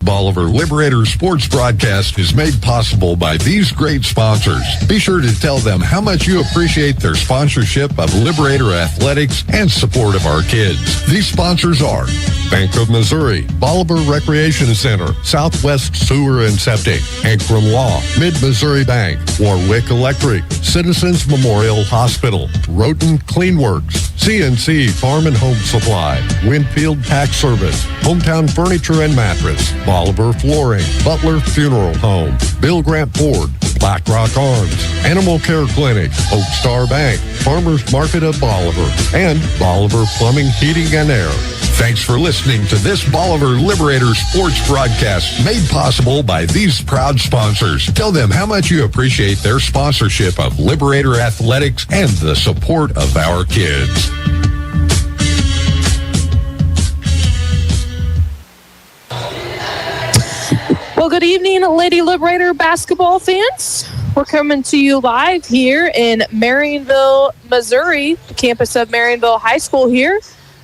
Bolivar Liberators sports broadcast is made possible by these great sponsors. Be sure to tell them how much you appreciate their sponsorship of Liberator Athletics and support of our kids. These sponsors are Bank of Missouri, Bolivar Recreation Center, Southwest Sewer and Septic, Ankrum Law, Mid-Missouri Bank, Warwick Electric, Citizens Memorial Hospital, Roten Cleanworks, CNC Farm and Home Supply, Winfield Tax Service, Hometown Furniture and Mattress, Bolivar Flooring, Butler Funeral Home, Bill Grant Ford, Black Rock Arms, Animal Care Clinic, Oak Star Bank, Farmers Market of Bolivar, and Bolivar Plumbing, Heating and Air. Thanks for listening to this Bolivar Liberators sports broadcast made possible by these proud sponsors. Tell them how much you appreciate their sponsorship of Liberator Athletics and the support of our kids. Well, good evening, Lady Liberator basketball fans. We're coming to you live here in Marionville, Missouri, the campus of Marionville High School here,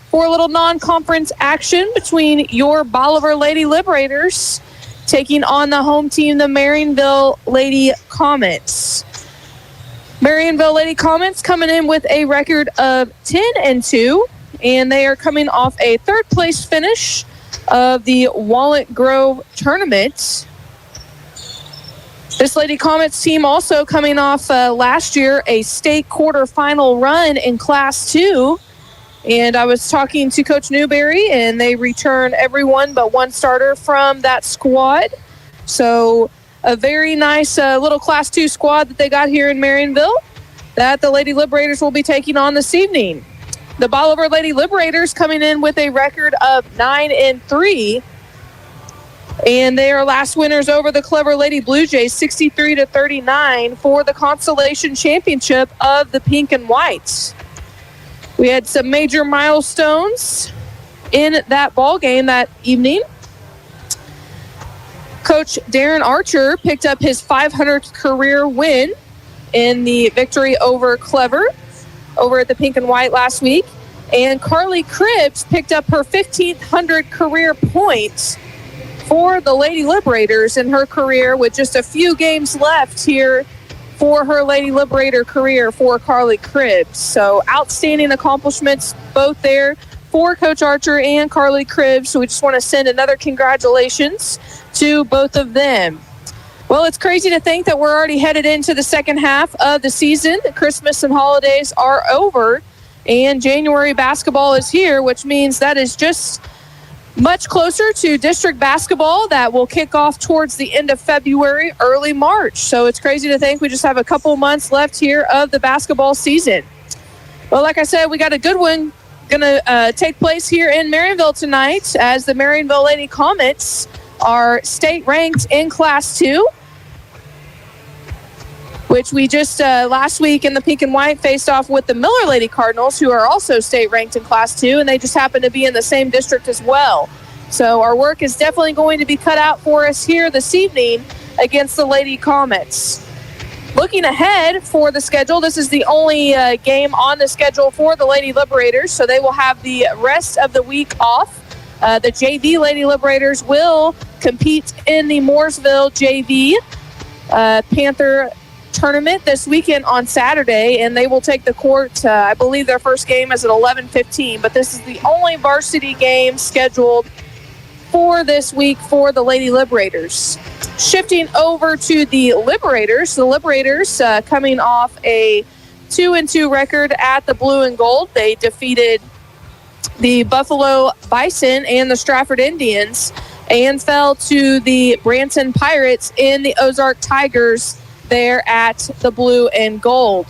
for a little non-conference action between your Bolivar Lady Liberators taking on the home team, the Marionville Lady Comets. Marionville Lady Comets coming in with a record of 10-2, and they are coming off a third-place finish of the Walnut Grove tournament. This Lady Comets team also coming off last year a state quarterfinal run in Class 2. And I was talking to Coach Newberry, and they return everyone but one starter from that squad. So a very nice little Class 2 squad that they got here in Marionville that the Lady Liberators will be taking on this evening. The Bolivar Lady Liberators coming in with a record of 9-3. And they are last winners over the Clever Lady Blue Jays, 63-39 for the Constellation Championship of the Pink and Whites. We had some major milestones in that ball game that evening. Coach Darren Archer picked up his 500th career win in the victory over Clever over at the Pink and White last week. And Carly Cribbs picked up her 1,500 career points for the Lady Liberators in her career with just a few games left here for her Lady Liberator career for Carly Cribbs. So outstanding accomplishments both there for Coach Archer and Carly Cribbs. So we just want to send another congratulations to both of them. Well, it's crazy to think that we're already headed into the second half of the season. The Christmas and holidays are over, and January basketball is here, which means that is just much closer to district basketball that will kick off towards the end of February, early March. So it's crazy to think we just have a couple months left here of the basketball season. Well, like I said, we got a good one going to take place here in Marionville tonight as the Marionville Lady Comets are state ranked in Class 2, which we just last week in the Pink and White faced off with the Miller Lady Cardinals, who are also state ranked in Class 2, and they just happen to be in the same district as well. So our work is definitely going to be cut out for us here this evening against the Lady Comets. Looking ahead for the schedule, this is the only game on the schedule for the Lady Liberators, so they will have the rest of the week off. The JV Lady Liberators will compete in the Mooresville JV Panther tournament this weekend on Saturday, and they will take the court. I believe their first game is at 11:15, but this is the only varsity game scheduled for this week for the Lady Liberators. Shifting over to the Liberators coming off a 2-2 record at the Blue and Gold. They defeated the Buffalo Bison and the Stratford Indians and fell to the Branson Pirates in the Ozark Tigers there at the Blue and Gold.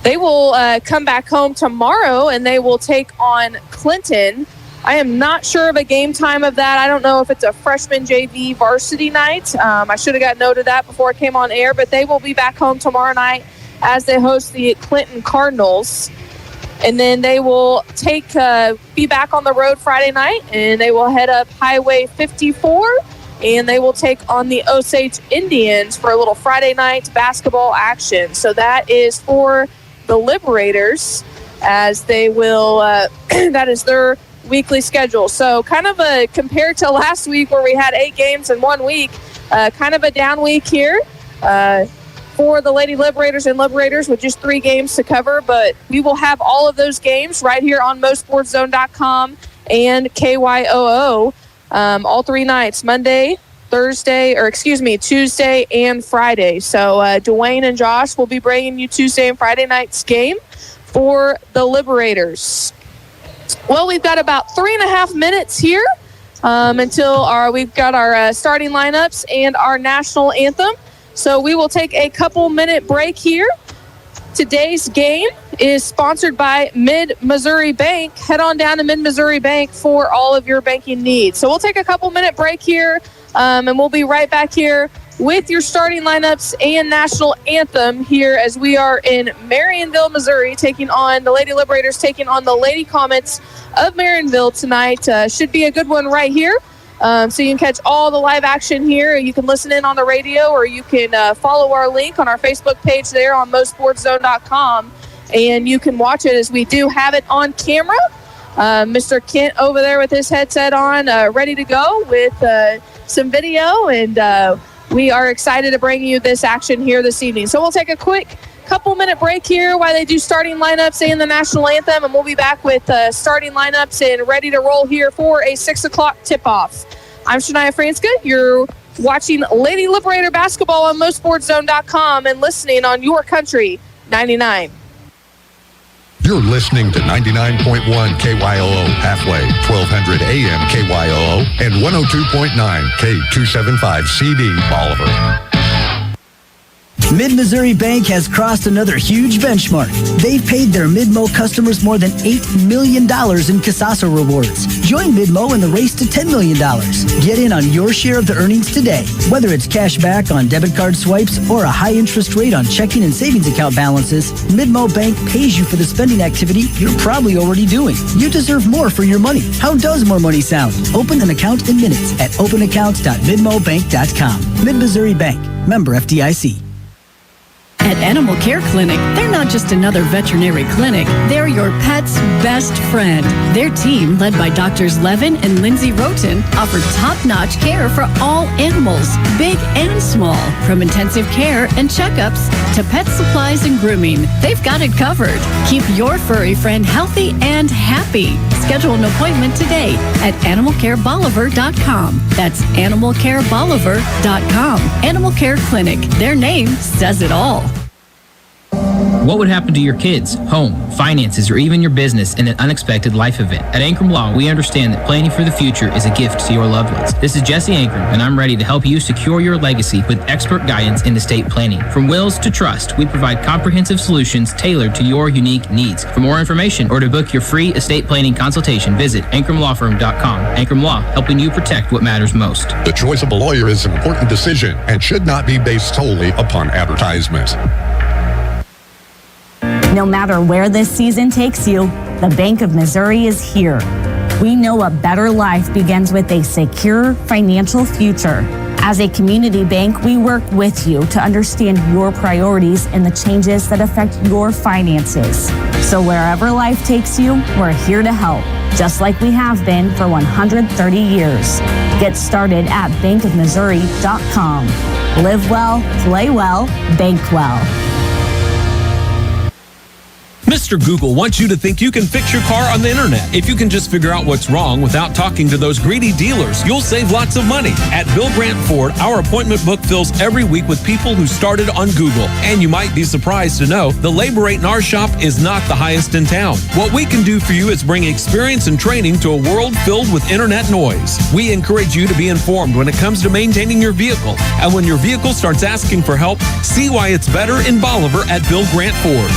They will come back home tomorrow, and they will take on Clinton. I am not sure of a game time of that. I don't know if it's a freshman JV varsity night. I should have got note of that before I came on air, but they will be back home tomorrow night as they host the Clinton Cardinals. And then they will be back on the road Friday night, and they will head up Highway 54, and they will take on the Osage Indians for a little Friday night basketball action. So that is for the Liberators, as they will, that is their weekly schedule. So kind of compared to last week where we had 8 games in 1 week, kind of a down week here for the Lady Liberators and Liberators with just 3 games to cover. But we will have all of those games right here on MoSportsZone.com and KYOO all 3 nights, Tuesday and Friday. So Dwayne and Josh will be bringing you Tuesday and Friday night's game for the Liberators. Well, we've got about 3.5 minutes here until we've got our starting lineups and our national anthem. So we will take a couple-minute break here. Today's game is sponsored by Mid-Missouri Bank. Head on down to Mid-Missouri Bank for all of your banking needs. So we'll take a couple-minute break here, and we'll be right back here with your starting lineups and national anthem here as we are in Marionville, Missouri, taking on the Lady Liberators, taking on the Lady Comets of Marionville tonight. Should be a good one right here. So you can catch all the live action here. You can listen in on the radio, or you can follow our link on our Facebook page there on MoSportsZone.com, and you can watch it as we do have it on camera. Mr. Kent over there with his headset on, ready to go with some video, and we are excited to bring you this action here this evening. So we'll take a quick couple-minute break here while they do starting lineups and the national anthem, and we'll be back with starting lineups and ready to roll here for a 6 o'clock tip-off. I'm Shania Franska. You're watching Lady Liberator Basketball on MoSportsZone.com and listening on Your Country 99. You're listening to 99.1 KYOO halfway, 1200 AM KYOO, and 102.9 K275 CD Bolivar. Mid-Missouri Bank has crossed another huge benchmark. They've paid their Midmo customers more than $8 million in Casasa rewards. Join Midmo in the race to $10 million. Get in on your share of the earnings today. Whether it's cash back on debit card swipes or a high interest rate on checking and savings account balances, Midmo Bank pays you for the spending activity you're probably already doing. You deserve more for your money. How does more money sound? Open an account in minutes at openaccounts.midmobank.com. Mid-Missouri Bank. Member FDIC. At Animal Care Clinic, they're not just another veterinary clinic. They're your pet's best friend. Their team, led by Drs. Levin and Lindsay Roten, offer top-notch care for all animals, big and small. From intensive care and checkups to pet supplies and grooming, they've got it covered. Keep your furry friend healthy and happy. Schedule an appointment today at animalcarebolivar.com. That's animalcarebolivar.com. Animal Care Clinic. Their name says it all. What would happen to your kids, home, finances, or even your business in an unexpected life event? At Ankrum Law, we understand that planning for the future is a gift to your loved ones. This is Jesse Ankrum, and I'm ready to help you secure your legacy with expert guidance in estate planning. From wills to trust, we provide comprehensive solutions tailored to your unique needs. For more information or to book your free estate planning consultation, visit AnkramLawFirm.com. Ankrum Law, helping you protect what matters most. The choice of a lawyer is an important decision and should not be based solely upon advertisement. No matter where this season takes you, the Bank of Missouri is here. We know a better life begins with a secure financial future. As a community bank, we work with you to understand your priorities and the changes that affect your finances. So wherever life takes you, we're here to help, just like we have been for 130 years. Get started at bankofmissouri.com. Live well, play well, bank well. Mr. Google wants you to think you can fix your car on the internet. If you can just figure out what's wrong without talking to those greedy dealers, you'll save lots of money. At Bill Grant Ford, our appointment book fills every week with people who started on Google. And you might be surprised to know the labor rate in our shop is not the highest in town. What we can do for you is bring experience and training to a world filled with internet noise. We encourage you to be informed when it comes to maintaining your vehicle. And when your vehicle starts asking for help, see why it's better in Bolivar at Bill Grant Ford.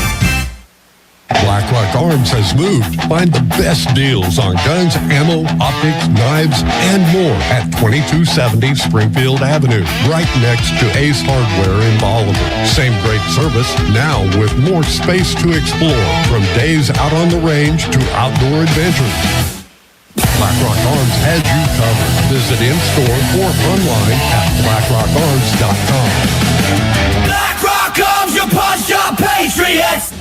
BlackRock Arms has moved. Find the best deals on guns, ammo, optics, knives, and more at 2270 Springfield Avenue, right next to Ace Hardware in Bolivar. Same great service, now with more space to explore, from days out on the range to outdoor adventures. BlackRock Arms has you covered. Visit in-store or online at blackrockarms.com. BlackRock Arms, you punch your patriots!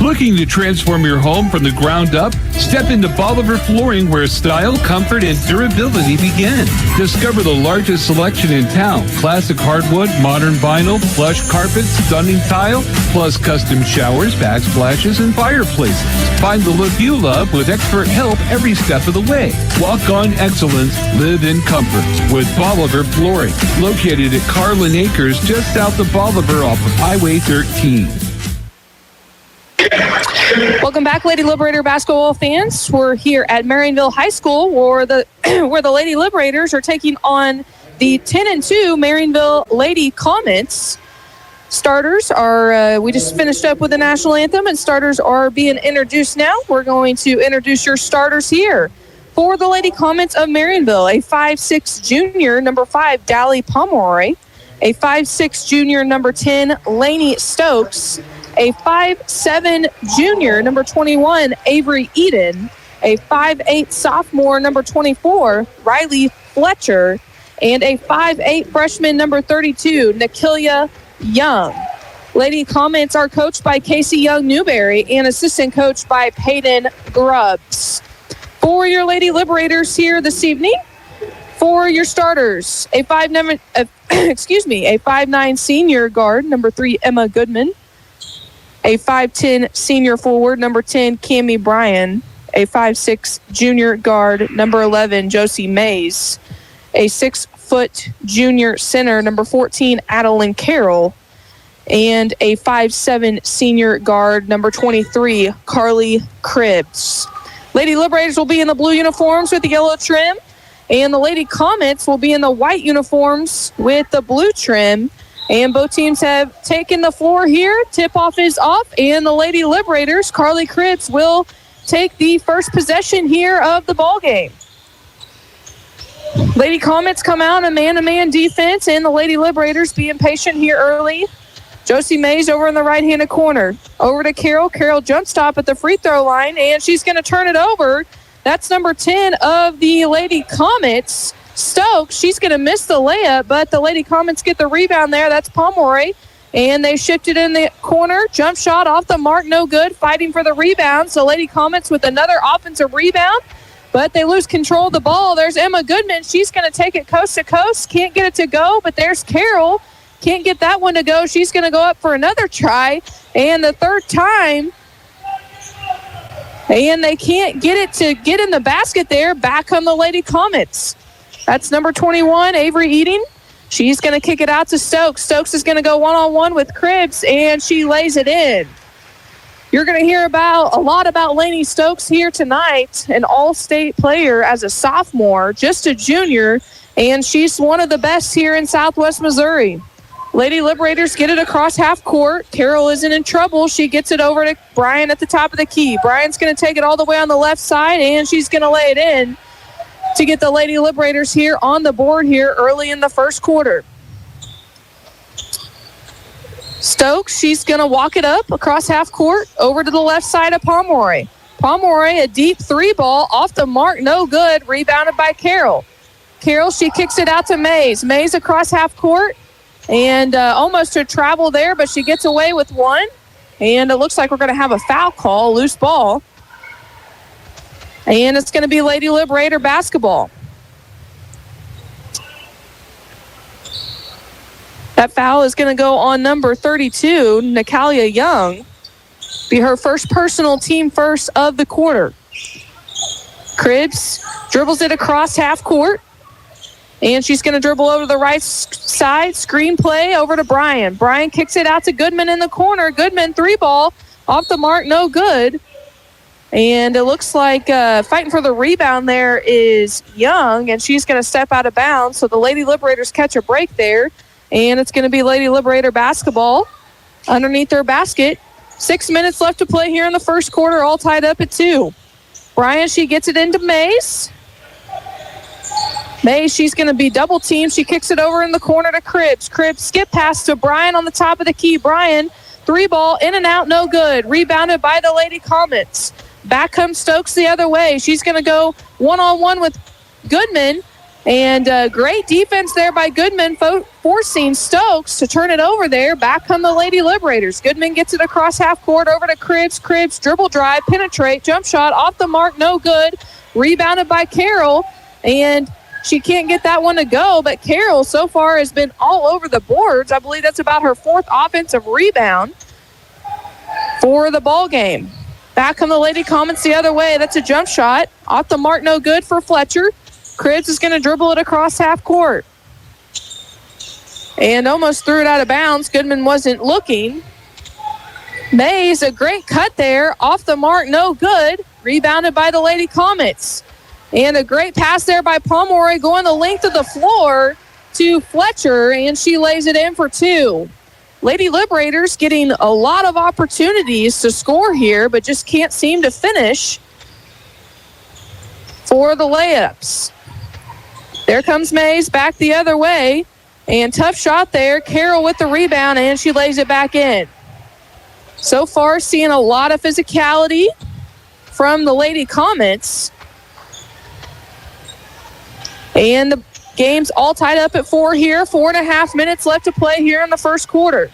Looking to transform your home from the ground up? Step into Bolivar Flooring, where style, comfort, and durability begin. Discover the largest selection in town. Classic hardwood, modern vinyl, plush carpets, stunning tile, plus custom showers, backsplashes, and fireplaces. Find the look you love with expert help every step of the way. Walk on excellence, live in comfort with Bolivar Flooring. Located at Carlin Acres, just south of Bolivar off of Highway 13. Welcome back, Lady Liberator basketball fans. We're here at Marionville High School, where the Lady Liberators are taking on the 10-2 Marionville Lady Comets. Starters are, we just finished up with the national anthem, and starters are being introduced now. We're going to introduce your starters here. For the Lady Comets of Marionville, a 5'6 junior, number 5, Dally Pomeroy, a 5'6 junior, number 10, Lainey Stokes, a 5'7 junior, number 21, Avery Eden, a 5'8 sophomore, number 24, Riley Fletcher, and a 5'8 freshman, number 32, Nakilia Young. Lady Comets are coached by Casey Young Newberry and assistant coached by Peyton Grubbs. For your Lady Liberators here this evening, for your starters, a 5'9 senior guard, number 3, Emma Goodman, a 5'10 senior forward, number 10, Cammie Bryan, a 5'6 junior guard, number 11, Josie Mays, a 6-foot junior center, number 14, Adeline Carroll, and a 5'7 senior guard, number 23, Carly Cribbs. Lady Liberators will be in the blue uniforms with the yellow trim, and the Lady Comets will be in the white uniforms with the blue trim. And both teams have taken the floor here. Tip-off is off, and the Lady Liberators, Carly Cribbs, will take the first possession here of the ball game. Lady Comets come out in man-to-man defense, and the Lady Liberators being patient here early. Josie Mays over in the right-handed corner. Over to Carol. Carol jump stop at the free throw line, and she's going to turn it over. That's number 10 of the Lady Comets, Stokes. She's going to miss the layup, but the Lady Comets get the rebound there. That's Pomeroy, and they shift it in the corner. Jump shot off the mark, no good. Fighting for the rebound, so Lady Comets with another offensive rebound, but they lose control of the ball. There's Emma Goodman. She's going to take it coast to coast. Can't get it to go, but there's Carol. Can't get that one to go. She's going to go up for another try, and the third time, and they can't get it to get in the basket there. Back on the Lady Comets. That's number 21, Avery Eden. She's going to kick it out to Stokes. Stokes is going to go one-on-one with Cribbs, and she lays it in. You're going to hear a lot about Lainey Stokes here tonight, an all-state player as a sophomore, just a junior, and she's one of the best here in Southwest Missouri. Lady Liberators get it across half court. Carol isn't in trouble. She gets it over to Bryan at the top of the key. Bryan's going to take it all the way on the left side, and she's going to lay it in to get the Lady Liberators here on the board here early in the first quarter. Stokes, she's going to walk it up across half court over to the left side of Pomeroy. Pomeroy, a deep three ball off the mark, no good, rebounded by Carol. Carol, she kicks it out to Mays. Mays across half court. And almost a travel there, but she gets away with one. And it looks like we're going to have a foul call, loose ball. And it's going to be Lady Liberator basketball. That foul is going to go on number 32, Nakilia Young. Be her first personal, team first of the quarter. Cribbs dribbles it across half court. And she's going to dribble over to the right side. Screen play over to Bryan. Bryan kicks it out to Goodman in the corner. Goodman, three ball. Off the mark, no good. And it looks like fighting for the rebound there is Young. And she's going to step out of bounds. So the Lady Liberators catch a break there. And it's going to be Lady Liberator basketball underneath their basket. 6 minutes left to play here in the first quarter. All tied up at 2. Bryan, she gets it into Mays. Mays, she's going to be double teamed. She kicks it over in the corner to Cribbs. Cribbs skip pass to Bryan on the top of the key. Bryan, three ball, in and out, no good. Rebounded by the Lady Comets. Back comes Stokes the other way. She's going to go one-on-one with Goodman. And great defense there by Goodman, forcing Stokes to turn it over there. Back come the Lady Liberators. Goodman gets it across half court over to Cribbs. Cribbs dribble drive, penetrate, jump shot, off the mark, no good. Rebounded by Carroll, and she can't get that one to go, but Carroll so far has been all over the boards. I believe that's about her 4th offensive rebound for the ball game. Back come the Lady Comets the other way. That's a jump shot. Off the mark, no good for Fletcher. Cribbs is going to dribble it across half court. And almost threw it out of bounds. Goodman wasn't looking. Mays, a great cut there. Off the mark, no good. Rebounded by the Lady Comets. And a great pass there by Pomeroy going the length of the floor to Fletcher, and she lays it in for 2. Lady Liberators getting a lot of opportunities to score here, but just can't seem to finish for the layups. There comes Mays back the other way, and tough shot there. Carroll with the rebound, and she lays it back in. So far, seeing a lot of physicality from the Lady Comets. And the game's all tied up at 4 here. 4.5 minutes left to play here in the first quarter.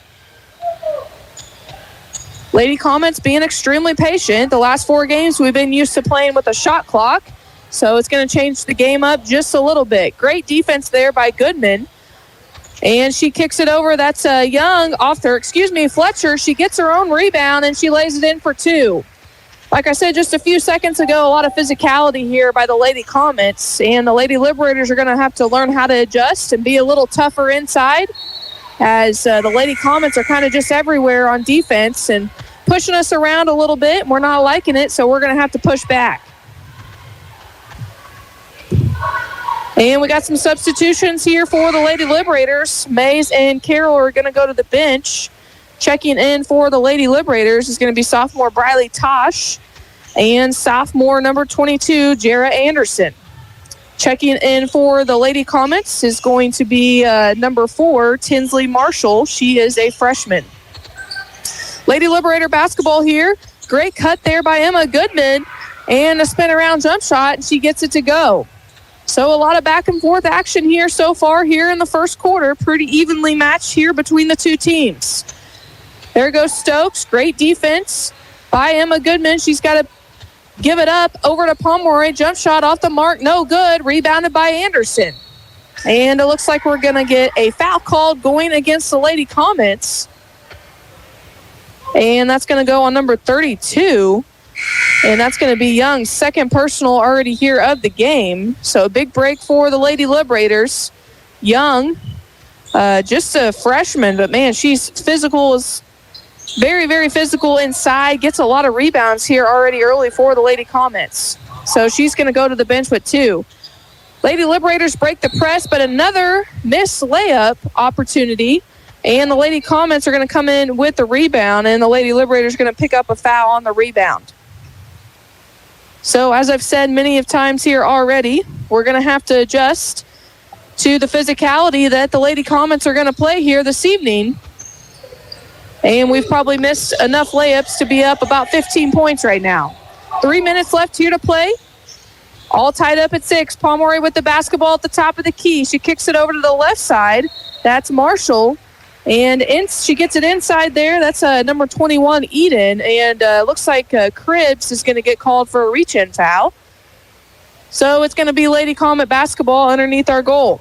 Lady Comets being extremely patient. The last 4 games we've been used to playing with a shot clock, so it's going to change the game up just a little bit. Great defense there by Goodman. And she kicks it over. That's Young off her, Fletcher. She gets her own rebound, and she lays it in for 2. Like I said just a few seconds ago, a lot of physicality here by the Lady Comets, and the Lady Liberators are going to have to learn how to adjust and be a little tougher inside, as the Lady Comets are kind of just everywhere on defense and pushing us around a little bit. We're not liking it, so we're going to have to push back. And we got some substitutions here for the Lady Liberators. Mays and Carroll are going to go to the bench. Checking in for the Lady Liberators is going to be sophomore Briley Tosh and sophomore number 22, Jara Anderson. Checking in for the Lady Comets is going to be number 4, Tinsley Marshall. She is a freshman. Lady Liberator basketball here. Great cut there by Emma Goodman and a spin around jump shot, and she gets it to go. So a lot of back and forth action here so far here in the first quarter. Pretty evenly matched here between the two teams. There goes Stokes. Great defense by Emma Goodman. She's got to give it up over to Pomeroy. Jump shot off the mark. No good. Rebounded by Anderson. And it looks like we're going to get a foul called going against the Lady Comets. And that's going to go on number 32. And that's going to be Young's second personal already here of the game. So a big break for the Lady Liberators. Young, just a freshman, but man, she's physical, is very, very physical inside. Gets a lot of rebounds here already early for the Lady Comets. So she's going to go to the bench with 2. Lady Liberators break the press, but another missed layup opportunity. And the Lady Comets are going to come in with the rebound, and the Lady Liberators are going to pick up a foul on the rebound. So as I've said many of times here already, we're going to have to adjust to the physicality that the Lady Comets are going to play here this evening. And we've probably missed enough layups to be up about 15 points right now. 3 minutes left here to play. All tied up at 6. Pomeroy with the basketball at the top of the key. She kicks it over to the left side. That's Marshall. And she gets it inside there. That's number 21, Eden. And looks like Cribbs is going to get called for a reach-in foul. So it's going to be Lady Comet basketball underneath our goal.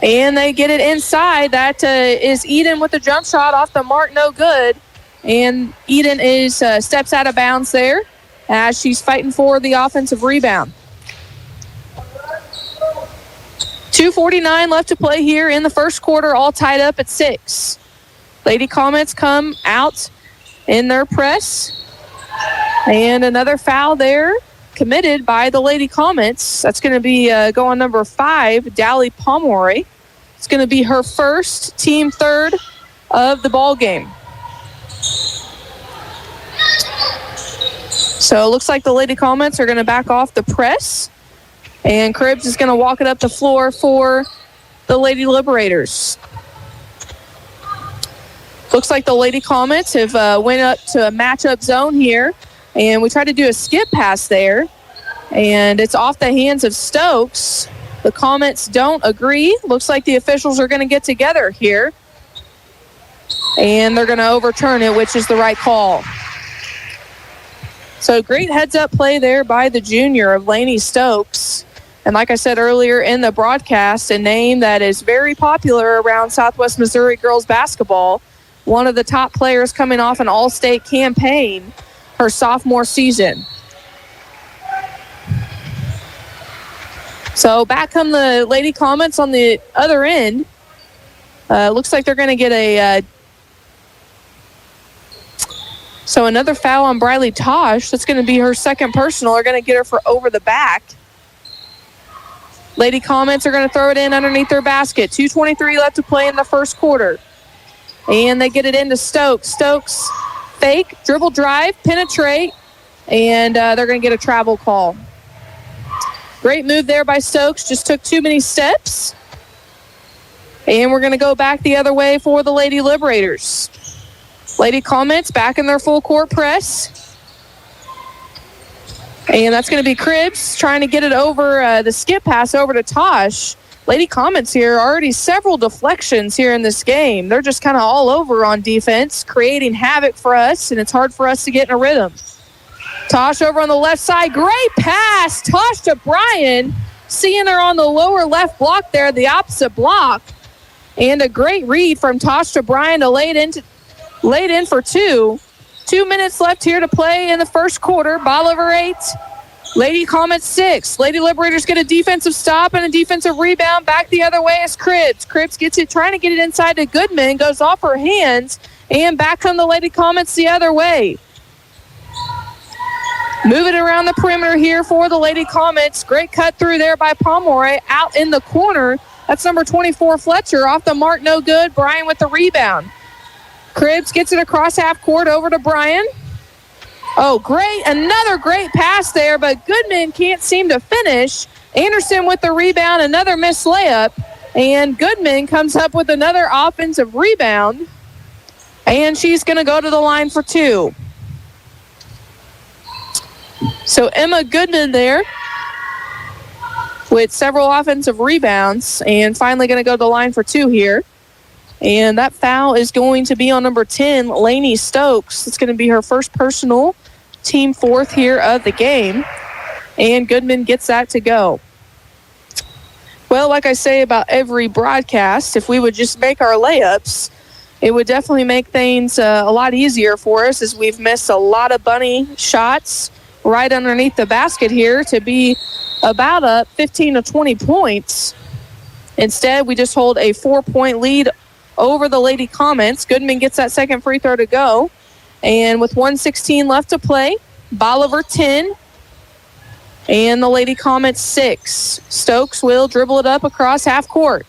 And they get it inside. That is Eden with the jump shot off the mark, no good. And Eden is steps out of bounds there as she's fighting for the offensive rebound. 2:49 left to play here in the first quarter, all tied up at 6. Lady Comets come out in their press. And another foul there committed by the Lady Comets. That's going to be going number 5, Dally Pomeroy. It's going to be her first, team third of the ball game. So it looks like the Lady Comets are going to back off the press. And Cribbs is going to walk it up the floor for the Lady Liberators. Looks like the Lady Comets have went up to a matchup zone here. And we tried to do a skip pass there. And it's off the hands of Stokes. The Comets don't agree. Looks like the officials are going to get together here. And they're going to overturn it, which is the right call. So great heads-up play there by the junior of Lainey Stokes. And like I said earlier in the broadcast, a name that is very popular around Southwest Missouri girls basketball. One of the top players coming off an all-state campaign her sophomore season. So back come the Lady Comets on the other end. Looks like they're going to get so another foul on Briley Tosh. That's going to be her second personal. They're going to get her for over the back. Lady Comets are going to throw it in underneath their basket. 2:23 left to play in the first quarter. And they get it into Stokes. Stokes fake, dribble drive, penetrate, and they're going to get a travel call. Great move there by Stokes. Just took too many steps. And we're going to go back the other way for the Lady Liberators. Lady Comets back in their full court press. And that's going to be Cribbs trying to get it over the skip pass over to Tosh. Lady Comets here, already several deflections here in this game. They're just kind of all over on defense, creating havoc for us, and it's hard for us to get in a rhythm. Tosh over on the left side. Great pass. Tosh to Bryan. Seeing her on the lower left block there, the opposite block. And a great read from Tosh to Bryan to lay it in for two. 2 minutes left here to play in the first quarter. Bolivar 8, Lady Comets 6. Lady Liberators get a defensive stop and a defensive rebound. Back the other way is Cribbs. Cribbs gets it, trying to get it inside to Goodman. Goes off her hands. And back come the Lady Comets the other way. Moving around the perimeter here for the Lady Comets. Great cut through there by Pomeroy. Out in the corner. That's number 24, Fletcher. Off the mark, no good. Bryan with the rebound. Cribbs gets it across half court over to Bryan. Oh, great. Another great pass there, but Goodman can't seem to finish. Anderson with the rebound, another missed layup. And Goodman comes up with another offensive rebound. And she's going to go to the line for two. So Emma Goodman there with several offensive rebounds and finally going to go to the line for two here. And that foul is going to be on number 10, Lainey Stokes. It's going to be her first personal, team fourth here of the game. And Goodman gets that to go. Well, like I say about every broadcast, if we would just make our layups, it would definitely make things a lot easier for us, as we've missed a lot of bunny shots right underneath the basket here to be about up 15 to 20 points. Instead, we just hold a 4-point lead over the Lady Comets. Goodman gets that second free throw to go. And with 1:16 left to play, Bolivar 10 and the Lady Comets 6. Stokes will dribble it up across half court.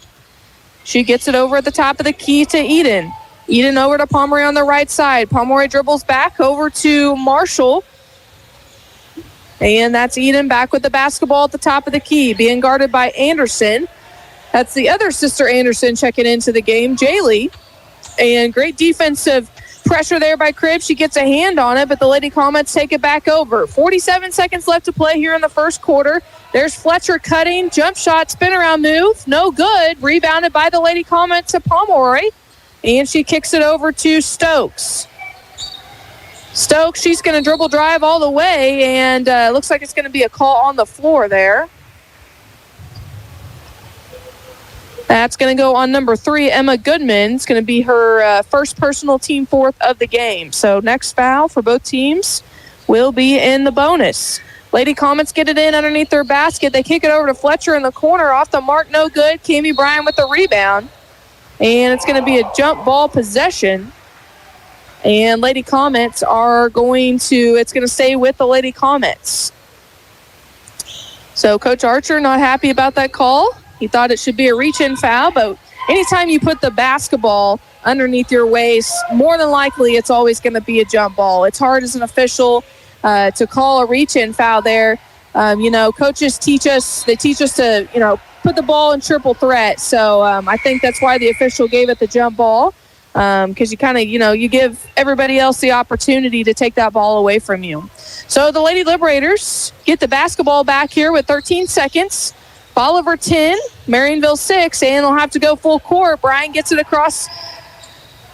She gets it over at the top of the key to Eden. Eden over to Pomeroy on the right side. Pomeroy dribbles back over to Marshall. And that's Eden back with the basketball at the top of the key, being guarded by Anderson. That's the other sister Anderson checking into the game, Jaylee. And great defensive pressure there by Cribbs. She gets a hand on it, but the Lady Comets take it back over. 47 seconds left to play here in the first quarter. There's Fletcher cutting, jump shot, spin around move. No good. Rebounded by the Lady Comets to Pomeroy. And she kicks it over to Stokes. Stokes, she's going to dribble drive all the way, and looks like it's going to be a call on the floor there. That's going to go on number 3, Emma Goodman. It's going to be her first personal, team fourth of the game. So next foul for both teams will be in the bonus. Lady Comets get it in underneath their basket. They kick it over to Fletcher in the corner. Off the mark, no good. Cami Bryan with the rebound. And it's going to be a jump ball possession. And Lady Comets are going to, it's going to stay with the Lady Comets. So Coach Archer not happy about that call. He thought it should be a reach-in foul, but anytime you put the basketball underneath your waist, more than likely it's always going to be a jump ball. It's hard as an official to call a reach-in foul there. Coaches teach us to, put the ball in triple threat. So I think that's why the official gave it the jump ball. because you kind of, you give everybody else the opportunity to take that ball away from you. So the Lady Liberators get the basketball back here with 13 seconds. Bolivar 10, Marionville 6, and they'll have to go full court. Bryan gets it across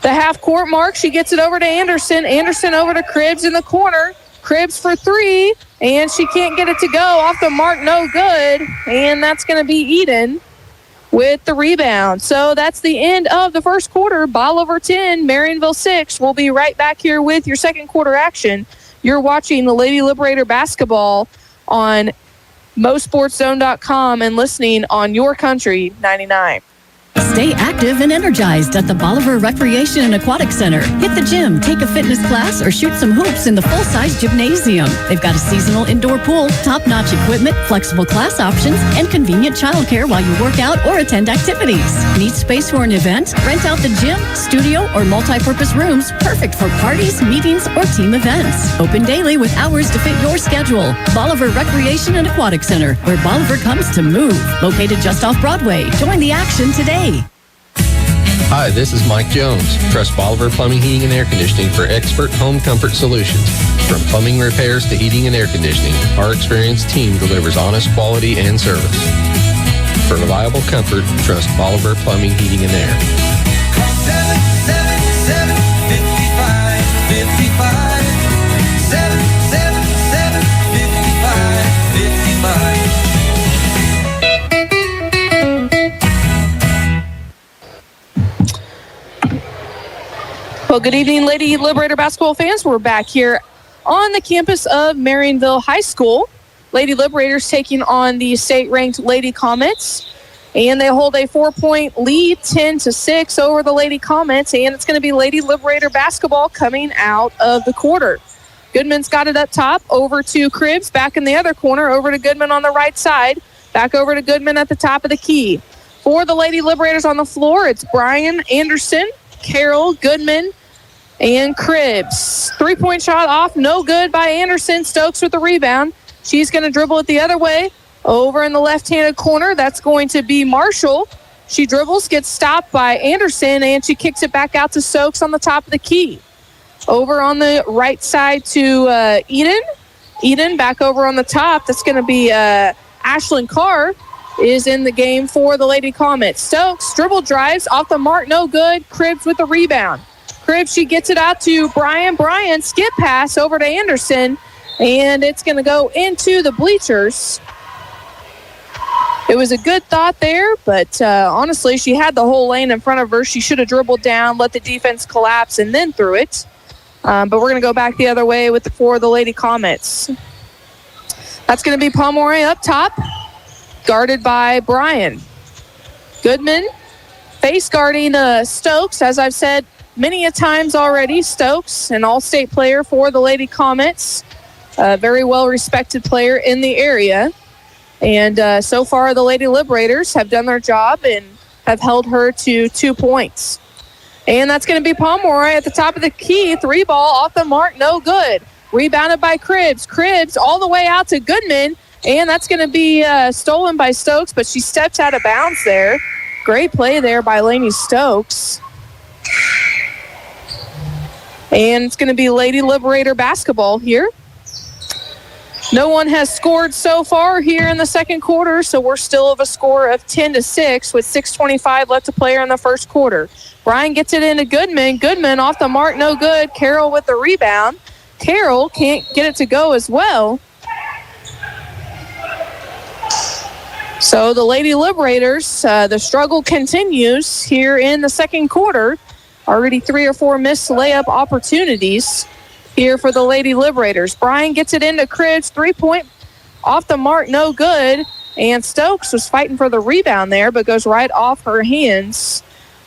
the half-court mark. She gets it over to Anderson. Anderson over to Cribbs in the corner. Cribbs for 3, and she can't get it to go. Off the mark, no good, and that's going to be Eden with the rebound. So that's the end of the first quarter. Bolivar 10, Marionville 6. We'll be right back here with your second quarter action. You're watching the Lady Liberator basketball on MoSportsZone.com and listening on Your Country 99. Stay active and energized at the Bolivar Recreation and Aquatic Center. Hit the gym, take a fitness class, or shoot some hoops in the full-size gymnasium. They've got a seasonal indoor pool, top-notch equipment, flexible class options, and convenient childcare while you work out or attend activities. Need space for an event? Rent out the gym, studio, or multi-purpose rooms, perfect for parties, meetings, or team events. Open daily with hours to fit your schedule. Bolivar Recreation and Aquatic Center, where Bolivar comes to move. Located just off Broadway. Join the action today. Hi, this is Mike Jones. Trust Bolivar Plumbing, Heating, and Air Conditioning for expert home comfort solutions. From plumbing repairs to heating and air conditioning, our experienced team delivers honest quality and service. For reliable comfort, trust Bolivar Plumbing, Heating, and Air. Call 777-55-55. 777-55-55. Well, good evening, Lady Liberator basketball fans. We're back here on the campus of Marionville High School. Lady Liberators taking on the state-ranked Lady Comets, and they hold a 4-point lead, 10-6 over the Lady Comets, and it's going to be Lady Liberator basketball coming out of the quarter. Goodman's got it up top, over to Cribbs, back in the other corner, over to Goodman on the right side, back over to Goodman at the top of the key. For the Lady Liberators on the floor, it's Bryan, Anderson, Carroll, Goodman, and Cribbs. 3-point shot off, no good by Anderson. Stokes with the rebound. She's going to dribble it the other way. Over in the left-handed corner, that's going to be Marshall. She dribbles, gets stopped by Anderson, and she kicks it back out to Stokes on the top of the key. Over on the right side to Eden. Eden back over on the top. That's going to be Ashlyn Carr is in the game for the Lady Comets. Stokes dribble drives off the mark, no good. Cribbs with the rebound. Cribbs, she gets it out to Bryan. Bryan, skip pass over to Anderson, and it's going to go into the bleachers. It was a good thought there, but honestly, she had the whole lane in front of her. She should have dribbled down, let the defense collapse, and then threw it. But we're going to go back the other way for the Lady Comets. That's going to be Pomeroy up top, guarded by Bryan. Goodman face guarding Stokes, as I've said many a times already. Stokes, an all-state player for the Lady Comets, a very well-respected player in the area. And so far, the Lady Liberators have done their job and have held her to 2 points. And that's going to be Pomeroy at the top of the key. 3-ball off the mark, no good. Rebounded by Cribbs. Cribbs all the way out to Goodman. And that's going to be stolen by Stokes, but she steps out of bounds there. Great play there by Lainey Stokes. And it's going to be Lady Liberator basketball here. No one has scored so far here in the second quarter, so we're still of a score of 10-6 with 6:25 left to play in the first quarter. Bryan gets it into Goodman. Goodman off the mark, no good. Carroll with the rebound. Carroll can't get it to go as well. So the Lady Liberators, the struggle continues here in the second quarter. Already 3 or 4 missed layup opportunities here for the Lady Liberators. Bryan gets it into Cribbs. 3-point off the mark, no good. And Stokes was fighting for the rebound there, but goes right off her hands.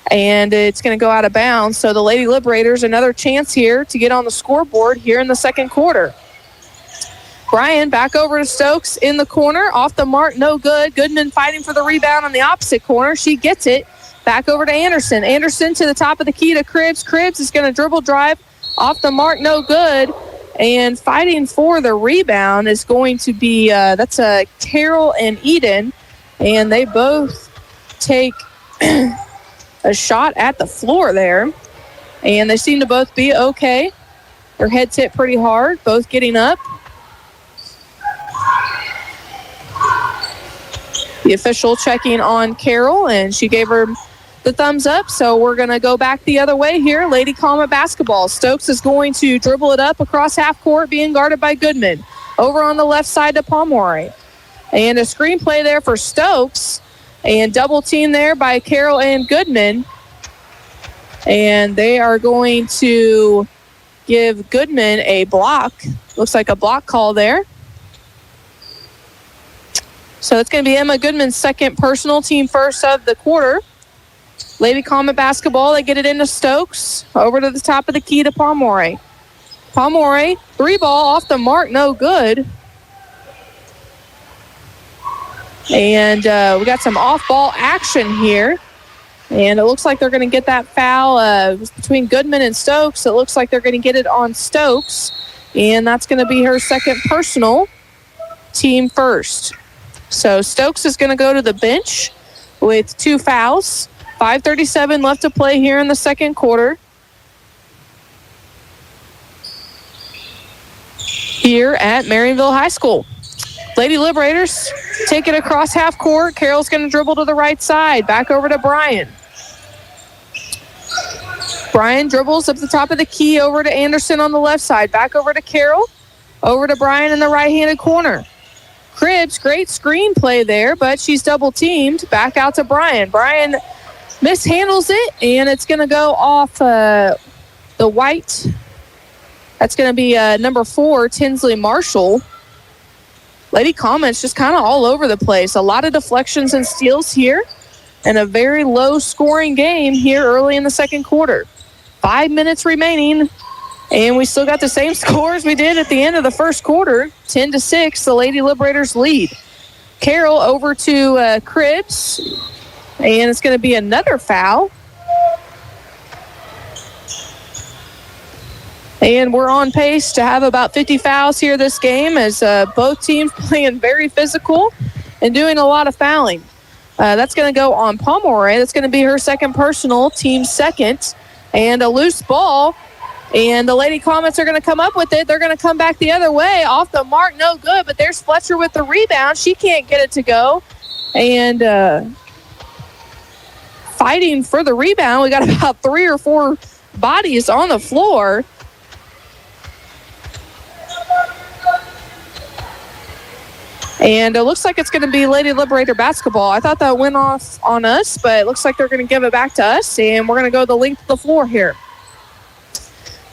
And it's going to go out of bounds. So the Lady Liberators, another chance here to get on the scoreboard here in the second quarter. Bryan back over to Stokes in the corner. Off the mark, no good. Goodman fighting for the rebound on the opposite corner. She gets it. Back over to Anderson. Anderson to the top of the key to Cribbs. Cribbs is going to dribble drive. Off the mark, no good. And fighting for the rebound is going to be, that's Carroll and Eden. And they both take a shot at the floor there. And they seem to both be okay. Their heads hit pretty hard, both getting up. The official checking on Carol, and she gave her the thumbs up, so we're going to go back the other way here. Lady Comet basketball. Stokes is going to dribble it up across half court, being guarded by Goodman. Over on the left side to Pomeroy. And a screen play there for Stokes, and double team there by Carol and Goodman. And they are going to give Goodman a block. Looks like a block call there. So it's going to be Emma Goodman's second personal, team first of the quarter. Lady Comet basketball, they get it into Stokes. Over to the top of the key to Pomeroy. Pomeroy, 3-ball off the mark, no good. And we got some off-ball action here. And it looks like they're going to get that foul between Goodman and Stokes. It looks like they're going to get it on Stokes. And that's going to be her second personal, team first. So Stokes is going to go to the bench with 2 fouls. 5:37 left to play here in the second quarter. Here at Marionville High School. Lady Liberators take it across half court. Carol's going to dribble to the right side. Back over to Brian. Brian dribbles up the top of the key over to Anderson on the left side. Back over to Carol. Over to Brian in the right-handed corner. Cribbs, great screen play there, but she's double-teamed. Back out to Brian. Brian mishandles it, and it's going to go off the white. That's going to be number 4, Tinsley Marshall. Lady Comets just kind of all over the place. A lot of deflections and steals here, and a very low-scoring game here early in the second quarter. 5 minutes remaining, and we still got the same score as we did at the end of the first quarter. 10-6, the Lady Liberators lead. Carol over to Cribbs, and it's going to be another foul. And we're on pace to have about 50 fouls here this game, as both teams playing very physical and doing a lot of fouling. That's going to go on Pomeroy. That's going to be her second personal, team second. And a loose ball. And the Lady Comets are going to come up with it. They're going to come back the other way. Off the mark, no good. But there's Fletcher with the rebound. She can't get it to go. And fighting for the rebound. We got about 3 or 4 bodies on the floor. And it looks like it's going to be Lady Liberator basketball. I thought that went off on us, but it looks like they're going to give it back to us. And we're going to go the length of the floor here.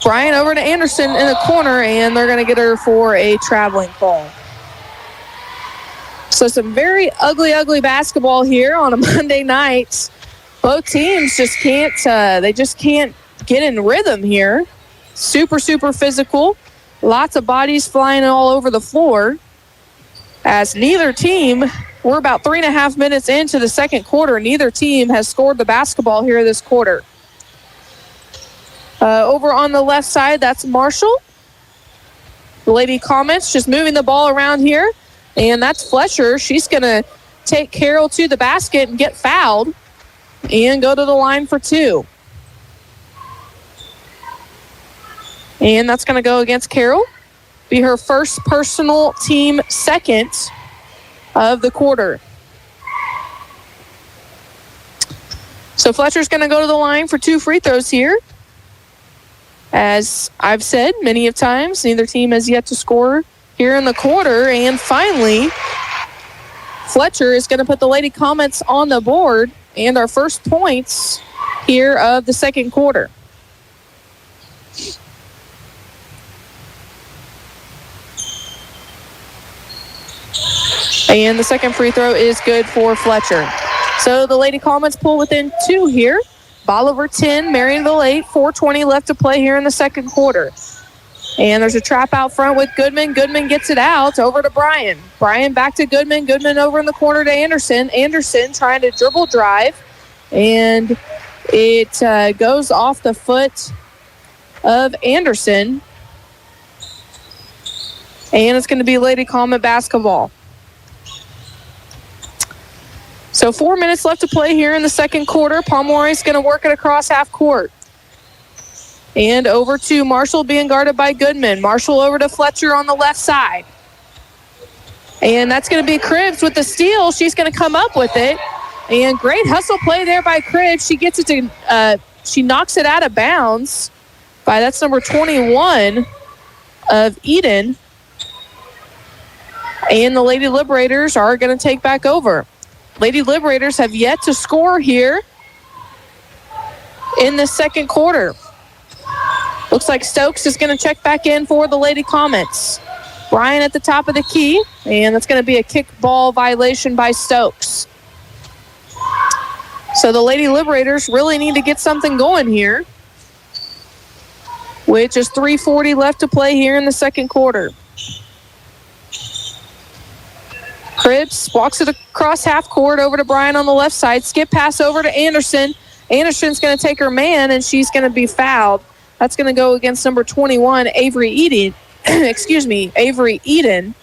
Brian over to Anderson in the corner, and they're going to get her for a traveling call. So some very ugly basketball here on a Monday night. Both teams just can't, they just can't get in rhythm here. Super physical. Lots of bodies flying all over the floor. As neither team, we're about 3.5 minutes into the second quarter. Neither team has scored the basketball here this quarter. Over on the left side, that's Marshall. The Lady Comets just moving the ball around here. And that's Fletcher. She's going to take Carol to the basket and get fouled and go to the line for 2. And that's going to go against Carol. Be her first personal, team second of the quarter. So Fletcher's going to go to the line for 2 free throws here. As I've said many of times, neither team has yet to score here in the quarter. And finally, Fletcher is going to put the Lady Comets on the board and our first points here of the second quarter. And the second free throw is good for Fletcher. So the Lady Comets pull within 2 here. Bolivar 10, Marionville 8, 4:20 left to play here in the second quarter. And there's a trap out front with Goodman. Goodman gets it out over to Brian. Brian back to Goodman. Goodman over in the corner to Anderson. Anderson trying to dribble drive. And it goes off the foot of Anderson. And it's going to be Lady Comet basketball. So 4 minutes left to play here in the second quarter. Pomeroy's going to work it across half court. And over to Marshall being guarded by Goodman. Marshall over to Fletcher on the left side. And that's going to be Cribbs with the steal. She's going to come up with it. And great hustle play there by Cribbs. She gets it to, she knocks it out of bounds by, that's number 21 of Eden. And the Lady Liberators are going to take back over. Lady Liberators have yet to score here in the second quarter. Looks like Stokes is going to check back in for the Lady Comets. Bryan at the top of the key, and that's going to be a kick ball violation by Stokes. So the Lady Liberators really need to get something going here, with just 3:40 left to play here in the second quarter. Cribbs walks it across half court over to Bryan on the left side. Skip pass over to Anderson. Anderson's going to take her man, and she's going to be fouled. That's going to go against number 21, Avery Eden. Avery Eden.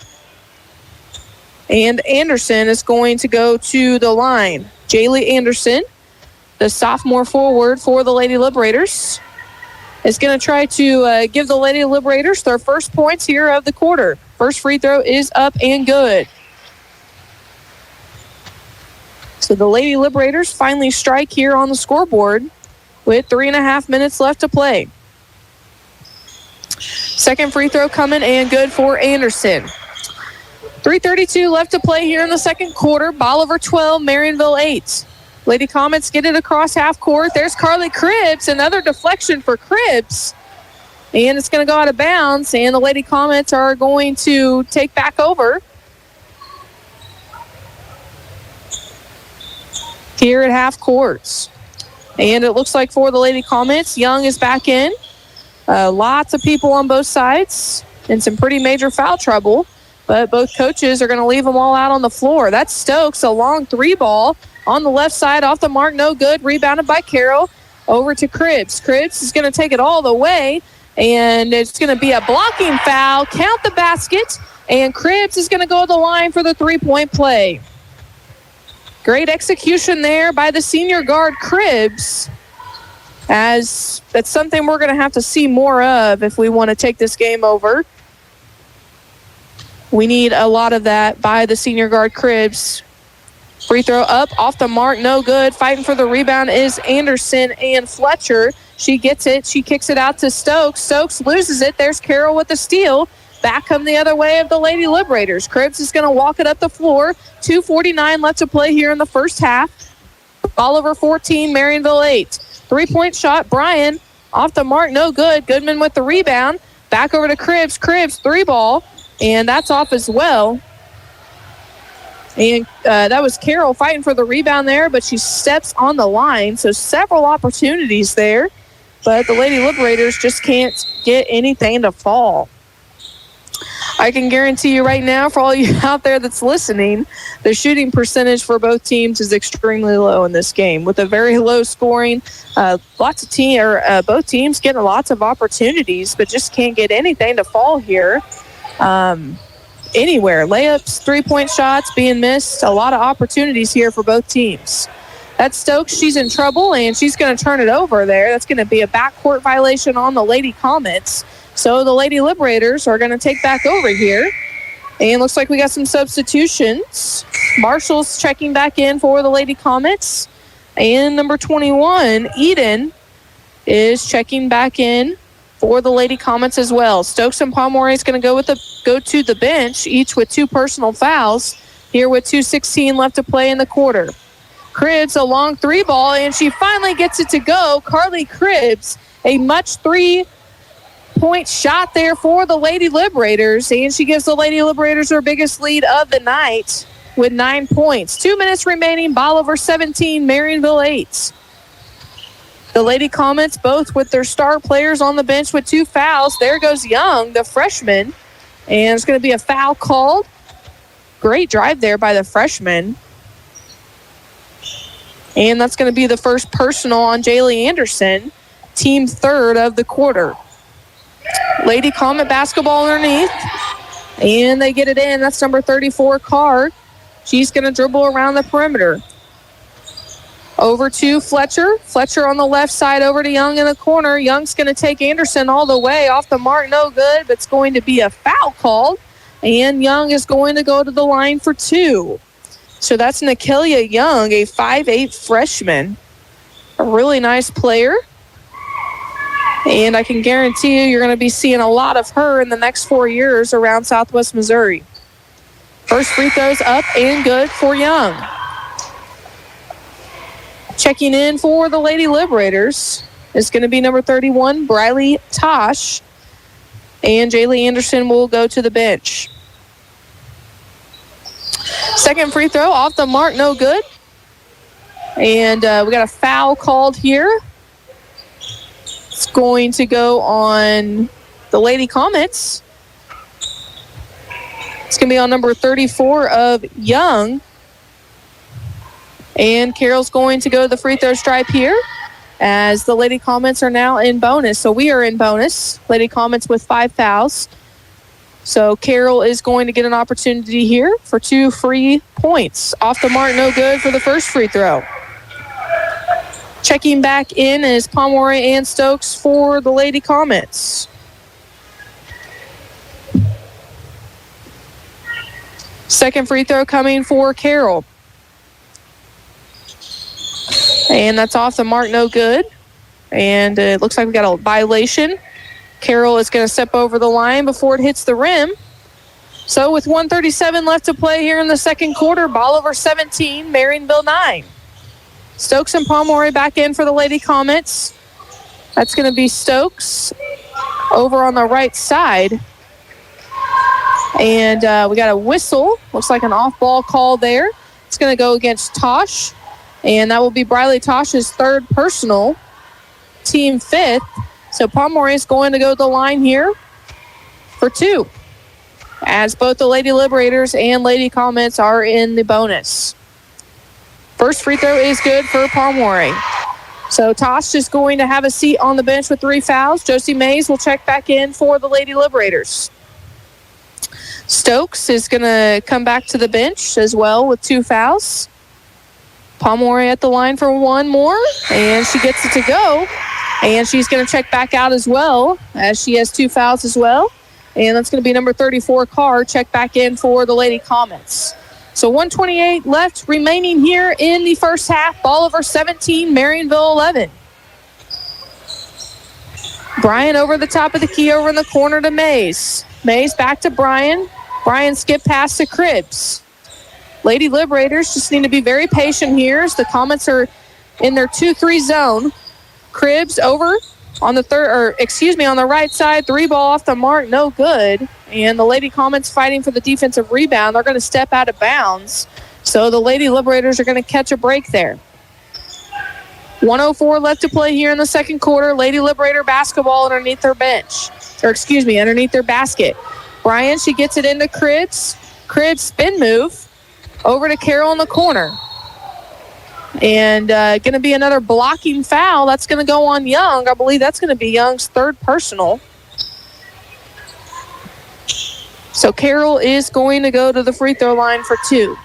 And Anderson is going to go to the line. Jaylee Anderson, the sophomore forward for the Lady Liberators, is going to try to give the Lady Liberators their first points here of the quarter. First free throw is up and good. So the Lady Liberators finally strike here on the scoreboard with 3.5 minutes left to play. Second free throw coming and good for Anderson. 3:32 left to play here in the second quarter. Bolivar 12, Marionville 8. Lady Comets get it across half court. There's Carly Cribbs, another deflection for Cribbs. And it's going to go out of bounds, and the Lady Comets are going to take back over here at half courts. And it looks like for the Lady Comets, Young is back in. Lots of people on both sides and some pretty major foul trouble, but both coaches are going to leave them all out on the floor. That's Stokes, a long three ball on the left side, off the mark, no good. Rebounded by Carroll, over to Cribbs. Cribbs is going to take it all the way, and it's going to be a blocking foul. Count the basket, and Cribbs is going to go to the line for the three-point play. Great execution there by the senior guard, Cribbs, as that's something we're going to have to see more of if we want to take this game over. We need a lot of that by the senior guard, Cribbs. Free throw up, off the mark, no good. Fighting for the rebound is Anderson and Fletcher. She gets it. She kicks it out to Stokes. Stokes loses it. There's Carroll with the steal. Back come the other way of the Lady Liberators. Cribbs is going to walk it up the floor. 2:49 left to play here in the first half. Bolivar 14, Marionville 8. Three-point shot, Bryan, off the mark, no good. Goodman with the rebound. Back over to Cribbs. Cribbs, three ball, and that's off as well. And that was Carroll fighting for the rebound there, but she steps on the line. So several opportunities there, but the Lady Liberators just can't get anything to fall. I can guarantee you right now, for all you out there that's listening, the shooting percentage for both teams is extremely low in this game, with a very low scoring. Both teams getting lots of opportunities, but just can't get anything to fall here. Anywhere. Layups, three-point shots being missed. A lot of opportunities here for both teams. That's Stokes. She's in trouble, and she's going to turn it over there. That's going to be a backcourt violation on the Lady Comets. So the Lady Liberators are going to take back over here. And looks like we got some substitutions. Marshall's checking back in for the Lady Comets. And number 21, Eden, is checking back in for the Lady Comets as well. Stokes and Pomeroy is going to go to the bench, each with two personal fouls, here with 2:16 left to play in the quarter. Cribbs, a long three ball, and she finally gets it to go. Carly Cribbs, a much three-point shot there for the Lady Liberators, and she gives the Lady Liberators her biggest lead of the night with 9 points. 2 minutes remaining. Bolivar 17, Marionville 8. The Lady Comets both with their star players on the bench with two fouls. There goes Young, the freshman, and it's going to be a foul called. Great drive there by the freshman. And that's going to be the first personal on Jaylee Anderson, team third of the quarter. Lady Comet basketball underneath, and they get it in. That's number 34, Carr. She's going to dribble around the perimeter. Over to Fletcher. Fletcher on the left side over to Young in the corner. Young's going to take Anderson all the way. Off the mark, no good, but it's going to be a foul called. And Young is going to go to the line for 2. So that's Nikelia Young, a 5'8 freshman. A really nice player. And I can guarantee you you're going to be seeing a lot of her in the next 4 years around Southwest Missouri. First free throw's up and good for Young. Checking in for the Lady Liberators is going to be number 31, Briley Tosh. And Jaylee Anderson will go to the bench. Second free throw off the mark, no good. And we got a foul called here. It's going to go on the Lady Comets. It's going to be on number 34 of Young. And Carroll's going to go to the free throw stripe here as the Lady Comets are now in bonus. So we are in bonus. Lady Comets with 5 fouls. So Carroll is going to get an opportunity here for 2 free points. Off the mark, no good for the first free throw. Checking back in is Pomeroy and Stokes for the Lady Comets. Second free throw coming for Carroll. And that's off the mark, no good. And it looks like we got a violation. Carroll is going to step over the line before it hits the rim. So with 1:37 left to play here in the second quarter, Bolivar 17, Marionville 9. Stokes and Pomeroy back in for the Lady Comets. That's going to be Stokes over on the right side. And we got a whistle. Looks like an off-ball call there. It's going to go against Tosh. And that will be Briley Tosh's 3rd personal, team 5th. So Pomeroy is going to go to the line here for 2, as both the Lady Liberators and Lady Comets are in the bonus. First free throw is good for Pomeroy. So Tosh is going to have a seat on the bench with 3 fouls. Josie Mays will check back in for the Lady Liberators. Stokes is going to come back to the bench as well with 2 fouls. Pomeroy at the line for 1 more, and she gets it to go. And she's going to check back out as well, as she has 2 fouls as well. And that's going to be number 34, Carr, check back in for the Lady Comets. So 1:28 left remaining here in the first half. Bolivar 17, Marionville 11. Bryan over the top of the key over in the corner to Mays. Mays back to Bryan. Bryan skip pass to Cribbs. Lady Liberators just need to be very patient here as the Comets are in their 2-3 zone. Cribbs over on the on the right side. 3 ball off the mark, no good. And the Lady Comets fighting for the defensive rebound. They're going to step out of bounds. So the Lady Liberators are going to catch a break there. 1:04 left to play here in the second quarter. Lady Liberator basketball underneath their bench. Underneath their basket. Bryan, she gets it into Cribbs. Cribbs spin move. Over to Carroll in the corner. And going to be another blocking foul. That's going to go on Young. I believe that's going to be Young's 3rd personal. So Carroll is going to go to the free throw line for 2.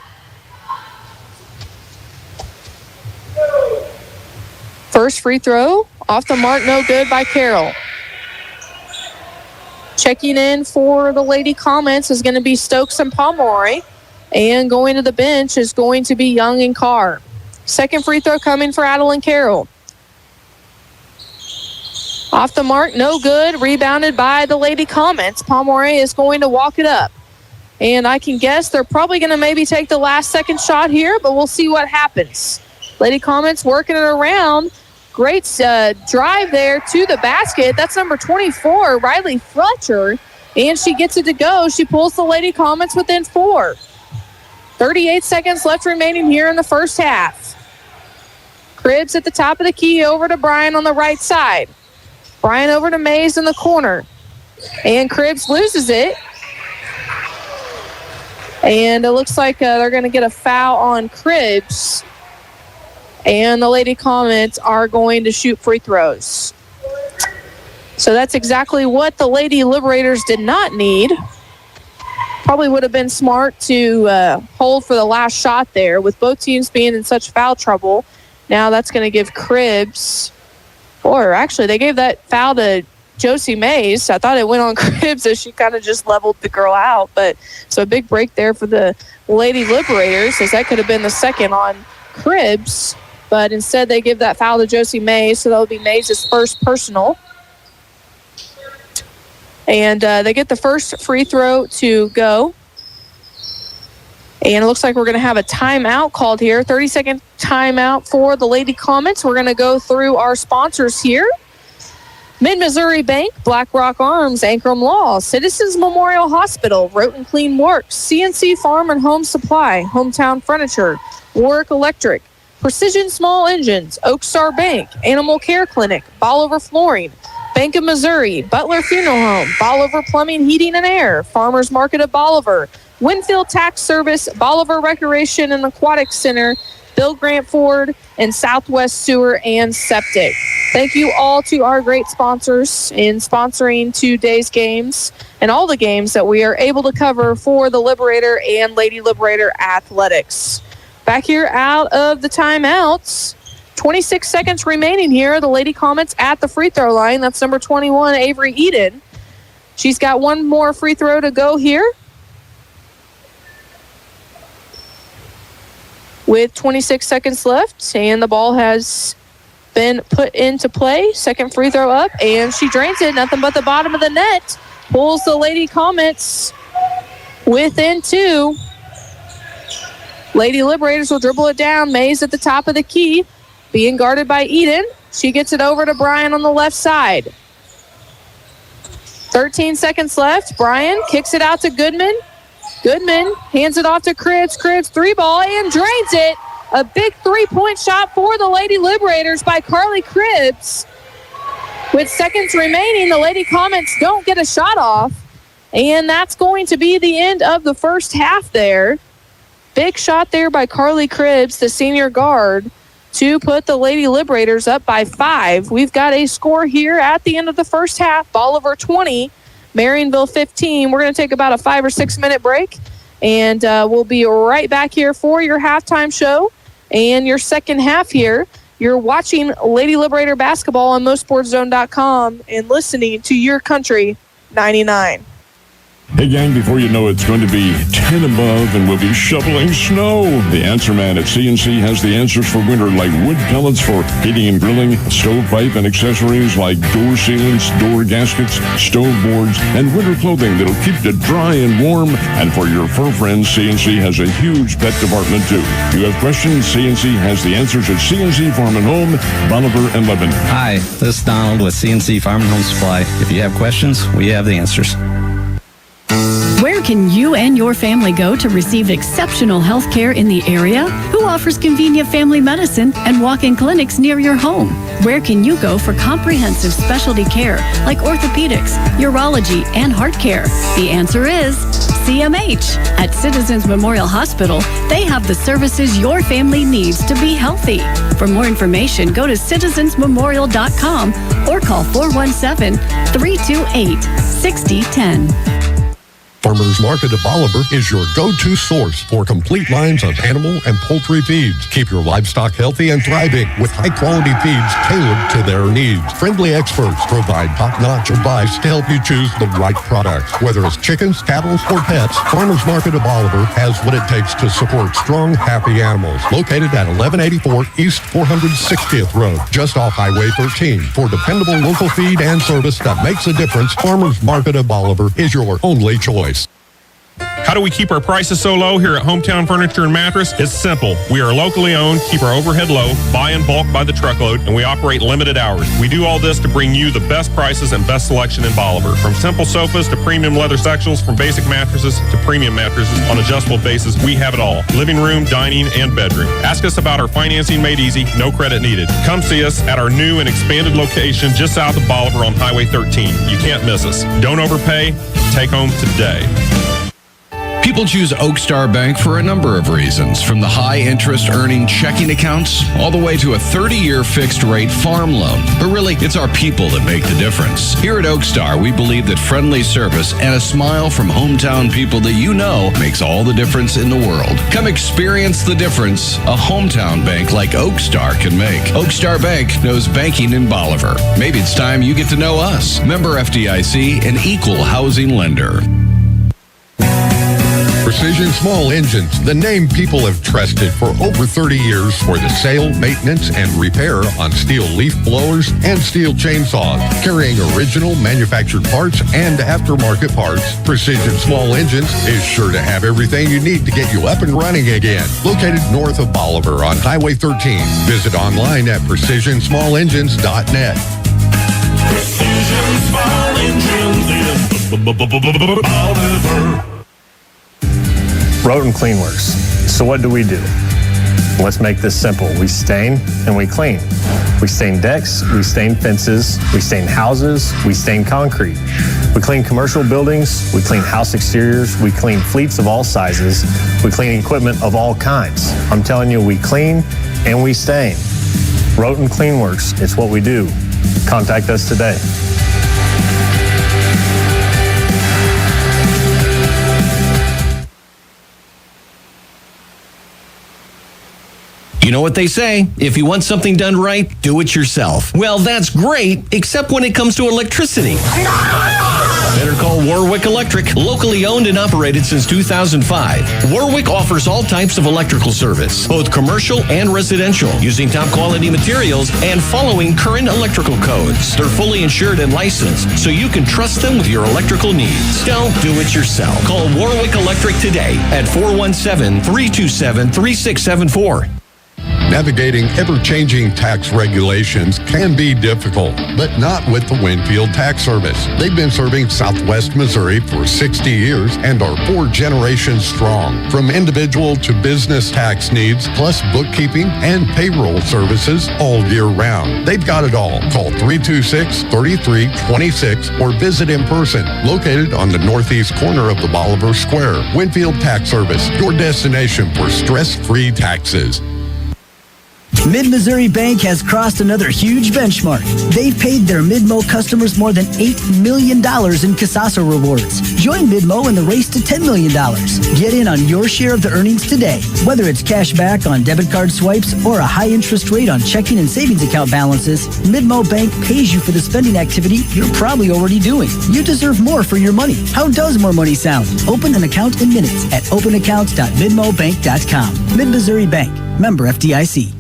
First free throw, off the mark, no good by Carroll. Checking in for the Lady Comets is going to be Stokes and Pomeroy. And going to the bench is going to be Young and Carr. Second free throw coming for Adeline Carroll. Off the mark, no good. Rebounded by the Lady Comets. Pomeroy is going to walk it up. And I can guess they're probably going to maybe take the last second shot here, but we'll see what happens. Lady Comets working it around. Great drive there to the basket. That's number 24, Riley Fletcher. And she gets it to go. She pulls the Lady Comets within 4. 38 seconds left remaining here in the first half. Cribbs at the top of the key over to Bryan on the right side. Bryan over to Mays in the corner. And Cribbs loses it. And it looks like they're going to get a foul on Cribbs. And the Lady Comets are going to shoot free throws. So that's exactly what the Lady Liberators did not need. Probably would have been smart to hold for the last shot there with both teams being in such foul trouble. Now that's going to give Cribbs, or actually they gave that foul to Josie Mays. I thought it went on Cribbs as she kind of just leveled the girl out. But so a big break there for the Lady Liberators, as that could have been the second on Cribbs. But instead they give that foul to Josie Mays, so that will be Mays' first personal. And they get the first free throw to go. And it looks like we're going to have a timeout called here. 30-second timeout for the Lady Comets. We're going to go through our sponsors here. Mid-Missouri Bank, Black Rock Arms, Ankrum Law, Citizens Memorial Hospital, Roten Clean Works, CNC Farm and Home Supply, Hometown Furniture, Warwick Electric, Precision Small Engines, Oak Star Bank, Animal Care Clinic, Bolivar Flooring, Bank of Missouri, Butler Funeral Home, Bolivar Plumbing, Heating and Air, Farmers Market of Bolivar, Winfield Tax Service, Bolivar Recreation and Aquatic Center, Bill Grant Ford, and Southwest Sewer and Septic. Thank you all to our great sponsors in sponsoring today's games and all the games that we are able to cover for the Liberator and Lady Liberator athletics. Back here out of the timeouts, 26 seconds remaining here. The Lady Comets at the free throw line. That's number 21, Avery Eden. She's got one more free throw to go here. With 26 seconds left, and the ball has been put into play. Second free throw up, and she drains it. Nothing but the bottom of the net. Pulls the Lady Comets within two. Lady Liberators will dribble it down. Mays at the top of the key, being guarded by Eden. She gets it over to Bryan on the left side. 13 seconds left. Bryan kicks it out to Goodman. Goodman hands it off to Cribbs. Cribbs three ball and drains it. A big three-point shot for the Lady Liberators by Carly Cribbs. With seconds remaining, the Lady Comets don't get a shot off. And that's going to be the end of the first half there. Big shot there by Carly Cribbs, the senior guard, to put the Lady Liberators up by 5. We've got a score here at the end of the first half. Bolivar 20. Marionville 15. We're going to take about a 5 or 6 minute break, and we'll be right back here for your halftime show and your second half here. You're watching Lady Liberator basketball on MoSportsZone.com and listening to Your Country 99. Hey gang, before you know it's going to be 10 above and we'll be shoveling snow. The Answer Man at CNC has the answers for winter, like wood pellets for heating and grilling, stovepipe and accessories like door sealants, door gaskets, stove boards, and winter clothing that'll keep you dry and warm. And for your fur friends, CNC has a huge pet department too. You have questions? CNC has the answers at CNC Farm and Home, Bolivar and Lebanon. Hi, this is Donald with CNC Farm and Home Supply. If you have questions, we have the answers. Where can you and your family go to receive exceptional health care in the area? Who offers convenient family medicine and walk-in clinics near your home? Where can you go for comprehensive specialty care like orthopedics, urology, and heart care? The answer is CMH. At Citizens Memorial Hospital, they have the services your family needs to be healthy. For more information, go to citizensmemorial.com or call 417-328-6010. Farmers Market of Bolivar is your go-to source for complete lines of animal and poultry feeds. Keep your livestock healthy and thriving with high-quality feeds tailored to their needs. Friendly experts provide top-notch advice to help you choose the right products. Whether it's chickens, cattle, or pets, Farmers Market of Bolivar has what it takes to support strong, happy animals. Located at 1184 East 460th Road, just off Highway 13. For dependable local feed and service that makes a difference, Farmers Market of Bolivar is your only choice. How do we keep our prices so low here at Hometown Furniture and Mattress? It's simple. We are locally owned, keep our overhead low, buy in bulk by the truckload, and we operate limited hours. We do all this to bring you the best prices and best selection in Bolivar. From simple sofas to premium leather sectionals, from basic mattresses to premium mattresses on adjustable bases, we have it all. Living room, dining, and bedroom. Ask us about our financing made easy, no credit needed. Come see us at our new and expanded location just south of Bolivar on Highway 13. You can't miss us. Don't overpay. Take home today. People People choose Oak Star Bank for a number of reasons, from the high interest earning checking accounts all the way to a 30-year fixed rate farm loan. But really, it's our people that make the difference. Here at Oak Star, we believe that friendly service and a smile from hometown people that you know makes all the difference in the world. Come experience the difference a hometown bank like Oak Star can make. Oak Star Bank knows banking in Bolivar. Maybe it's time you get to know us. Member FDIC, an equal housing lender. Precision Small Engines, the name people have trusted for over 30 years for the sale, maintenance, and repair on steel leaf blowers and steel chainsaws. Carrying original manufactured parts and aftermarket parts, Precision Small Engines is sure to have everything you need to get you up and running again. Located north of Bolivar on Highway 13. Visit online at PrecisionSmallEngines.net. Precision Small Engines in Bolivar. Roten Cleanworks. So what do? Let's make this simple. We stain and we clean. We stain decks, we stain fences, we stain houses, we stain concrete. We clean commercial buildings, we clean house exteriors, we clean fleets of all sizes, we clean equipment of all kinds. I'm telling you, we clean and we stain. Roten Cleanworks, it's what we do. Contact us today. You know what they say, if you want something done right, do it yourself. Well, that's great, except when it comes to electricity. Better call Warwick Electric, locally owned and operated since 2005. Warwick offers all types of electrical service, both commercial and residential, using top quality materials and following current electrical codes. They're fully insured and licensed, so you can trust them with your electrical needs. Don't do it yourself. Call Warwick Electric today at 417-327-3674. Navigating ever-changing tax regulations can be difficult, but not with the Winfield Tax Service. They've been serving Southwest Missouri for 60 years and are 4 generations strong. From individual to business tax needs, plus bookkeeping and payroll services all year round. They've got it all. Call 326-3326 or visit in person. Located on the northeast corner of the Bolivar Square. Winfield Tax Service, your destination for stress-free taxes. Mid-Missouri Bank has crossed another huge benchmark. They've paid their Midmo customers more than $8 million in Casasa rewards. Join Midmo in the race to $10 million. Get in on your share of the earnings today. Whether it's cash back on debit card swipes or a high interest rate on checking and savings account balances, Midmo Bank pays you for the spending activity you're probably already doing. You deserve more for your money. How does more money sound? Open an account in minutes at openaccounts.midmobank.com. Mid-Missouri Bank. Member FDIC.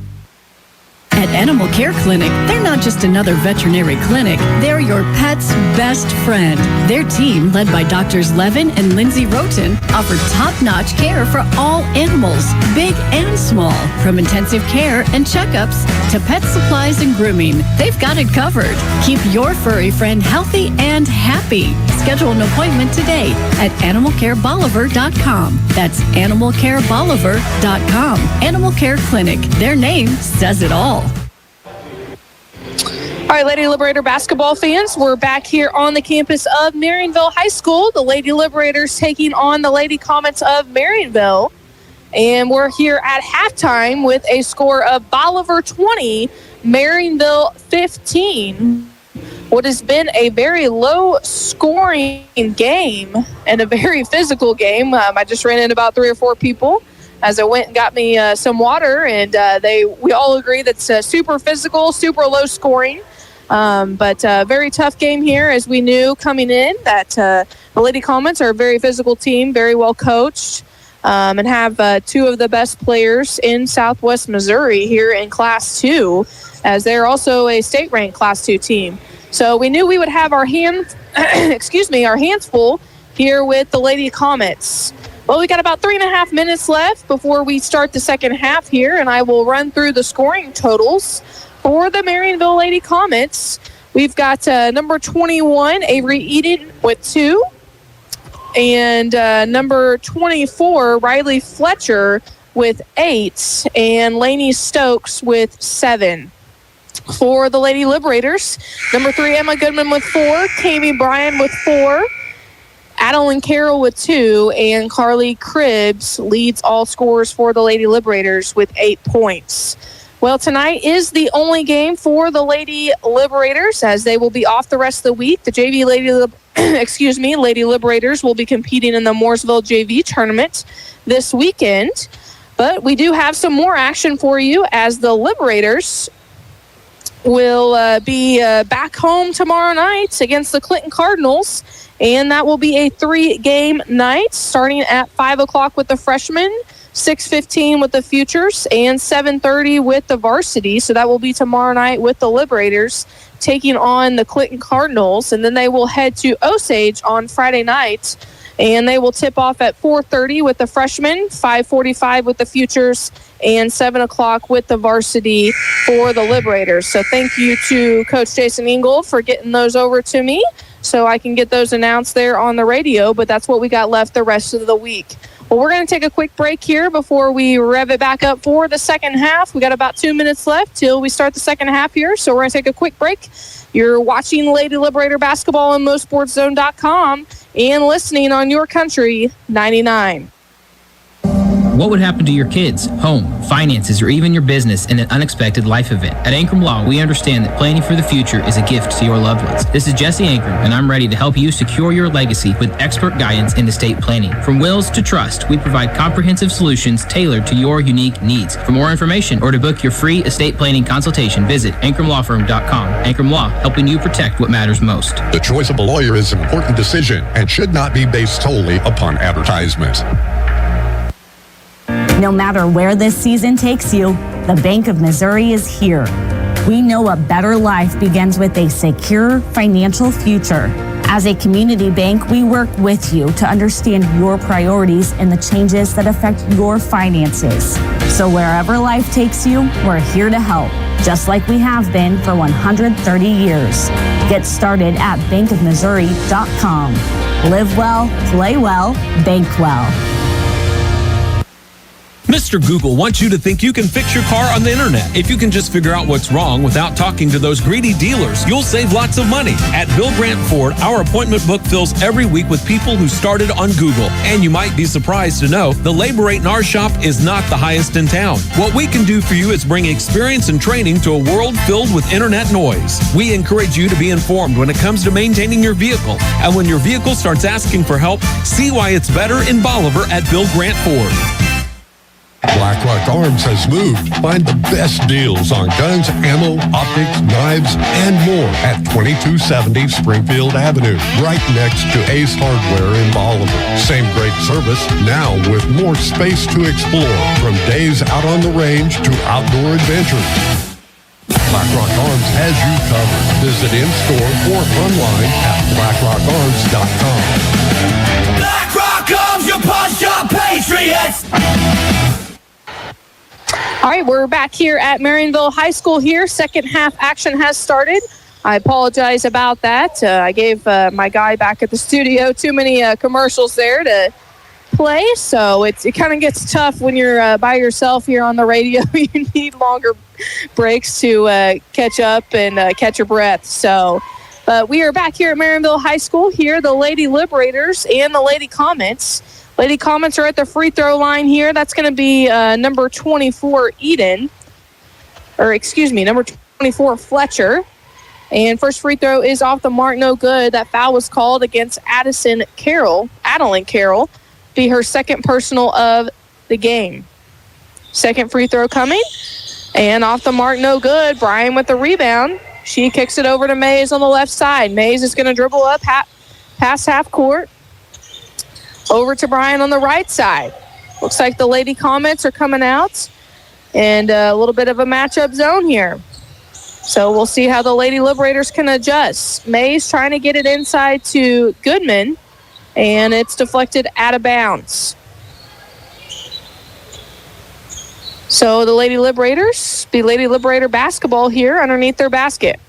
At Animal Care Clinic, they're not just another veterinary clinic. They're your pet's best friend. Their team, led by Doctors Levin and Lindsay Roten, offer top-notch care for all animals, big and small. From intensive care and checkups to pet supplies and grooming, they've got it covered. Keep your furry friend healthy and happy. Schedule an appointment today at animalcarebolivar.com. That's animalcarebolivar.com. Animal Care Clinic. Their name says it all. All right, Lady Liberator basketball fans, we're back here on the campus of Marionville High School. The Lady Liberators taking on the Lady Comets of Marionville. And we're here at halftime with a score of Bolivar 20, Marionville 15. What has been a very low-scoring game and a very physical game. I just ran into about 3 or 4 people as I went and got me some water, and we all agree that's super physical, super low-scoring. But a very tough game here, as we knew coming in that the Lady Comets are a very physical team, very well coached, and have 2 of the best players in Southwest Missouri here in Class 2, as they're also a state-ranked Class 2 team. So we knew we would have our hands full here with the Lady Comets. Well, we got about 3.5 minutes left before we start the second half here, and I will run through the scoring totals for the Marionville Lady Comets. We've got number 21, Avery Eden, with 2. And number 24, Riley Fletcher, with 8. And Lainey Stokes with 7. For the Lady Liberators, number 3, Emma Goodman with 4. Kami Bryan with 4. Adeline Carroll with 2, and Carly Cribbs leads all scorers for the Lady Liberators with 8 points. Well, tonight is the only game for the Lady Liberators, as they will be off the rest of the week. The JV Lady Liberators will be competing in the Mooresville JV tournament this weekend. But we do have some more action for you, as the Liberators will be back home tomorrow night against the Clinton Cardinals. And that will be a 3-game night, starting at 5 o'clock with the freshmen, 6:15 with the futures, and 7:30 with the varsity. So that will be tomorrow night with the Liberators taking on the Clinton Cardinals. And then they will head to Osage on Friday night, and they will tip off at 4:30 with the freshmen, 5:45 with the futures, and 7 o'clock with the varsity for the Liberators. So thank you to Coach Jason Ingold for getting those over to me so I can get those announced there on the radio, but that's what we got left the rest of the week. Well, we're going to take a quick break here before we rev it back up for the second half. We got about 2 minutes left till we start the second half here, so we're going to take a quick break. You're watching Lady Liberator Basketball on MoSportsZone.com and listening on Your Country 99. What would happen to your kids, home, finances, or even your business in an unexpected life event? At Ankrum Law, we understand that planning for the future is a gift to your loved ones. This is Jesse Ankrum, and I'm ready to help you secure your legacy with expert guidance in estate planning. From wills to trust, we provide comprehensive solutions tailored to your unique needs. For more information or to book your free estate planning consultation, visit AnkramLawFirm.com. Ankrum Law, helping you protect what matters most. The choice of a lawyer is an important decision and should not be based solely upon advertisement. No matter where this season takes you, the Bank of Missouri is here. We know a better life begins with a secure financial future. As a community bank, we work with you to understand your priorities and the changes that affect your finances. So wherever life takes you, we're here to help, just like we have been for 130 years. Get started at bankofmissouri.com. Live well, play well, bank well. Mr. Google wants you to think you can fix your car on the internet. If you can just figure out what's wrong without talking to those greedy dealers, you'll save lots of money. At Bill Grant Ford, our appointment book fills every week with people who started on Google. And you might be surprised to know the labor rate in our shop is not the highest in town. What we can do for you is bring experience and training to a world filled with internet noise. We encourage you to be informed when it comes to maintaining your vehicle. And when your vehicle starts asking for help, see why it's better in Bolivar at Bill Grant Ford. BlackRock Arms has moved. Find the best deals on guns, ammo, optics, knives, and more at 2270 Springfield Avenue, right next to Ace Hardware in Bolivar. Same great service, now with more space to explore, from days out on the range to outdoor adventures. BlackRock Arms has you covered. Visit in-store or online at blackrockarms.com. BlackRock Arms, your pawn shop patriots! All right, we're back here at Marionville High School here. Second half action has started. I apologize about that. I gave my guy back at the studio too many commercials there to play, so it kind of gets tough when you're by yourself here on the radio. You need longer breaks to catch up and catch your breath. So we are back here at Marionville High School here, the Lady Liberators and the Lady Comets. Lady Comets are at the free throw line here. That's going to be number 24, number 24, Fletcher. And first free throw is off the mark, no good. That foul was called against Adeline Carroll. Be her second personal of the game. Second free throw coming. And off the mark, no good. Bryan with the rebound. She kicks it over to Mays on the left side. Mays is going to dribble up past half court. Over to Bryan on the right side. Looks like the Lady Comets are coming out. And a little bit of a matchup zone here. So we'll see how the Lady Liberators can adjust. Mays trying to get it inside to Goodman. And it's deflected out of bounds. So the Lady Liberators be Lady Liberator Basketball here underneath their basket.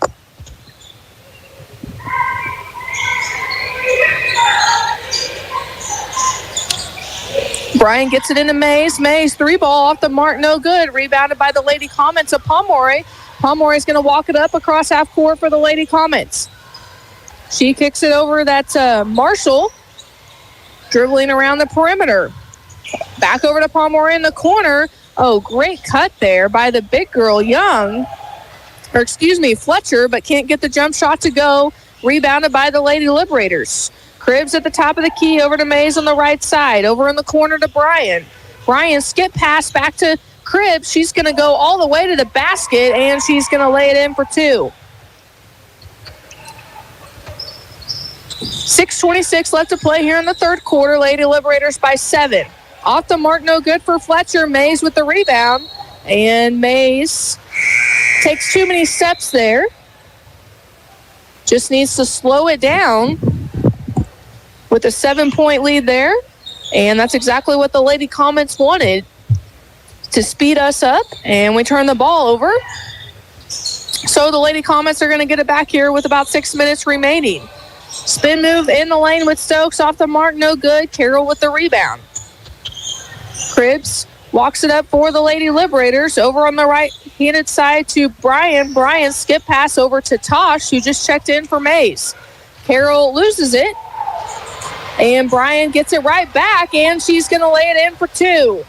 Bryan gets it into Mays. Mays, three ball off the mark, no good. Rebounded by the Lady Comets of Pomeroy. Pomeroy's going to walk it up across half court for the Lady Comets. She kicks it over. That's Marshall. dribbling around the perimeter. Back over to Palmer in the corner. Oh, great cut there by the big girl, Fletcher, but can't get the jump shot to go. Rebounded by the Lady Liberators. Cribbs at the top of the key, over to Mays on the right side. Over in the corner to Bryan. Bryan skip pass back to Cribbs. She's going to go all the way to the basket, and she's going to lay it in for 2. 6:26 left to play here in the third quarter. Lady Liberators by 7. Off the mark, no good for Fletcher. Mays with the rebound, and Mays takes too many steps there. Just needs to slow it down with a 7-point lead there. And that's exactly what the Lady Comets wanted, to speed us up. And we turn the ball over. So the Lady Comets are going to get it back here with about 6 minutes remaining. Spin move in the lane with Stokes. Off the mark, no good. Carroll with the rebound. Cribbs walks it up for the Lady Liberators. Over on the right-handed side to Bryan. Bryan skip pass over to Tosh, who just checked in for Mays. Carroll loses it. And Bryan gets it right back, and she's going to lay it in for 2.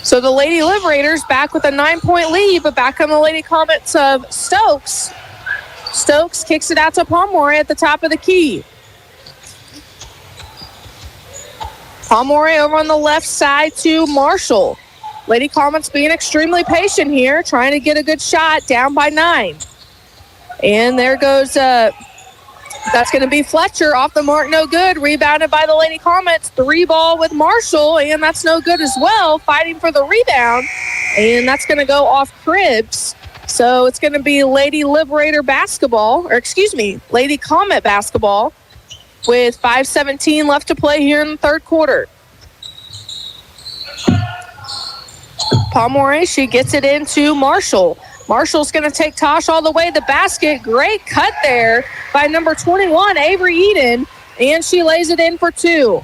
So the Lady Liberators back with a 9-point lead, but back on the Lady Comets of Stokes. Stokes kicks it out to Pomeroy at the top of the key. Pomeroy over on the left side to Marshall. Lady Comets being extremely patient here, trying to get a good shot, down by 9. And there goes, that's going to be Fletcher. Off the mark, no good. Rebounded by the Lady Comets. 3-ball with Marshall, and that's no good as well. Fighting for the rebound, and that's going to go off Cribbs. So it's going to be Lady Liberator basketball, Lady Comet basketball, with 5:17 left to play here in the third quarter. Pomeroy, she gets it into Marshall. Marshall's going to take Tosh all the way to the basket. Great cut there by number 21, Avery Eden, and she lays it in for 2.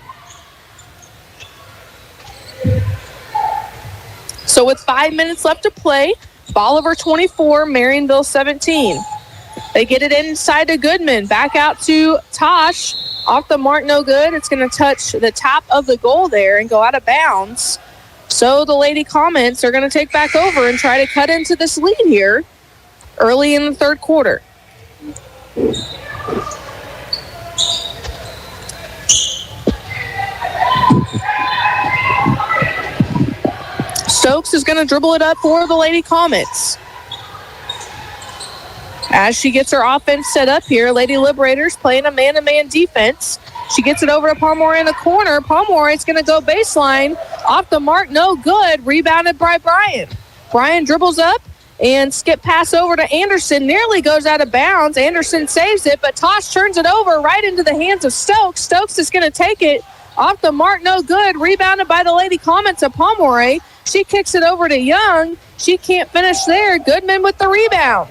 So with 5 minutes left to play, Bolivar 24, Marionville 17. They get it inside to Goodman. Back out to Tosh. Off the mark, no good. It's going to touch the top of the goal there and go out of bounds. So the Lady Comets are going to take back over and try to cut into this lead here early in the third quarter. Stokes is going to dribble it up for the Lady Comets. As she gets her offense set up here, Lady Liberators playing a man-to-man defense. She gets it over to Pomeroy in the corner. Pomeroy is going to go baseline. Off the mark, no good. Rebounded by Bryan. Bryan dribbles up and skip pass over to Anderson. Nearly goes out of bounds. Anderson saves it, but Tosh turns it over right into the hands of Stokes. Stokes is going to take it. Off the mark, no good. Rebounded by the Lady Comets of Pomeroy. She kicks it over to Young. She can't finish there. Goodman with the rebound.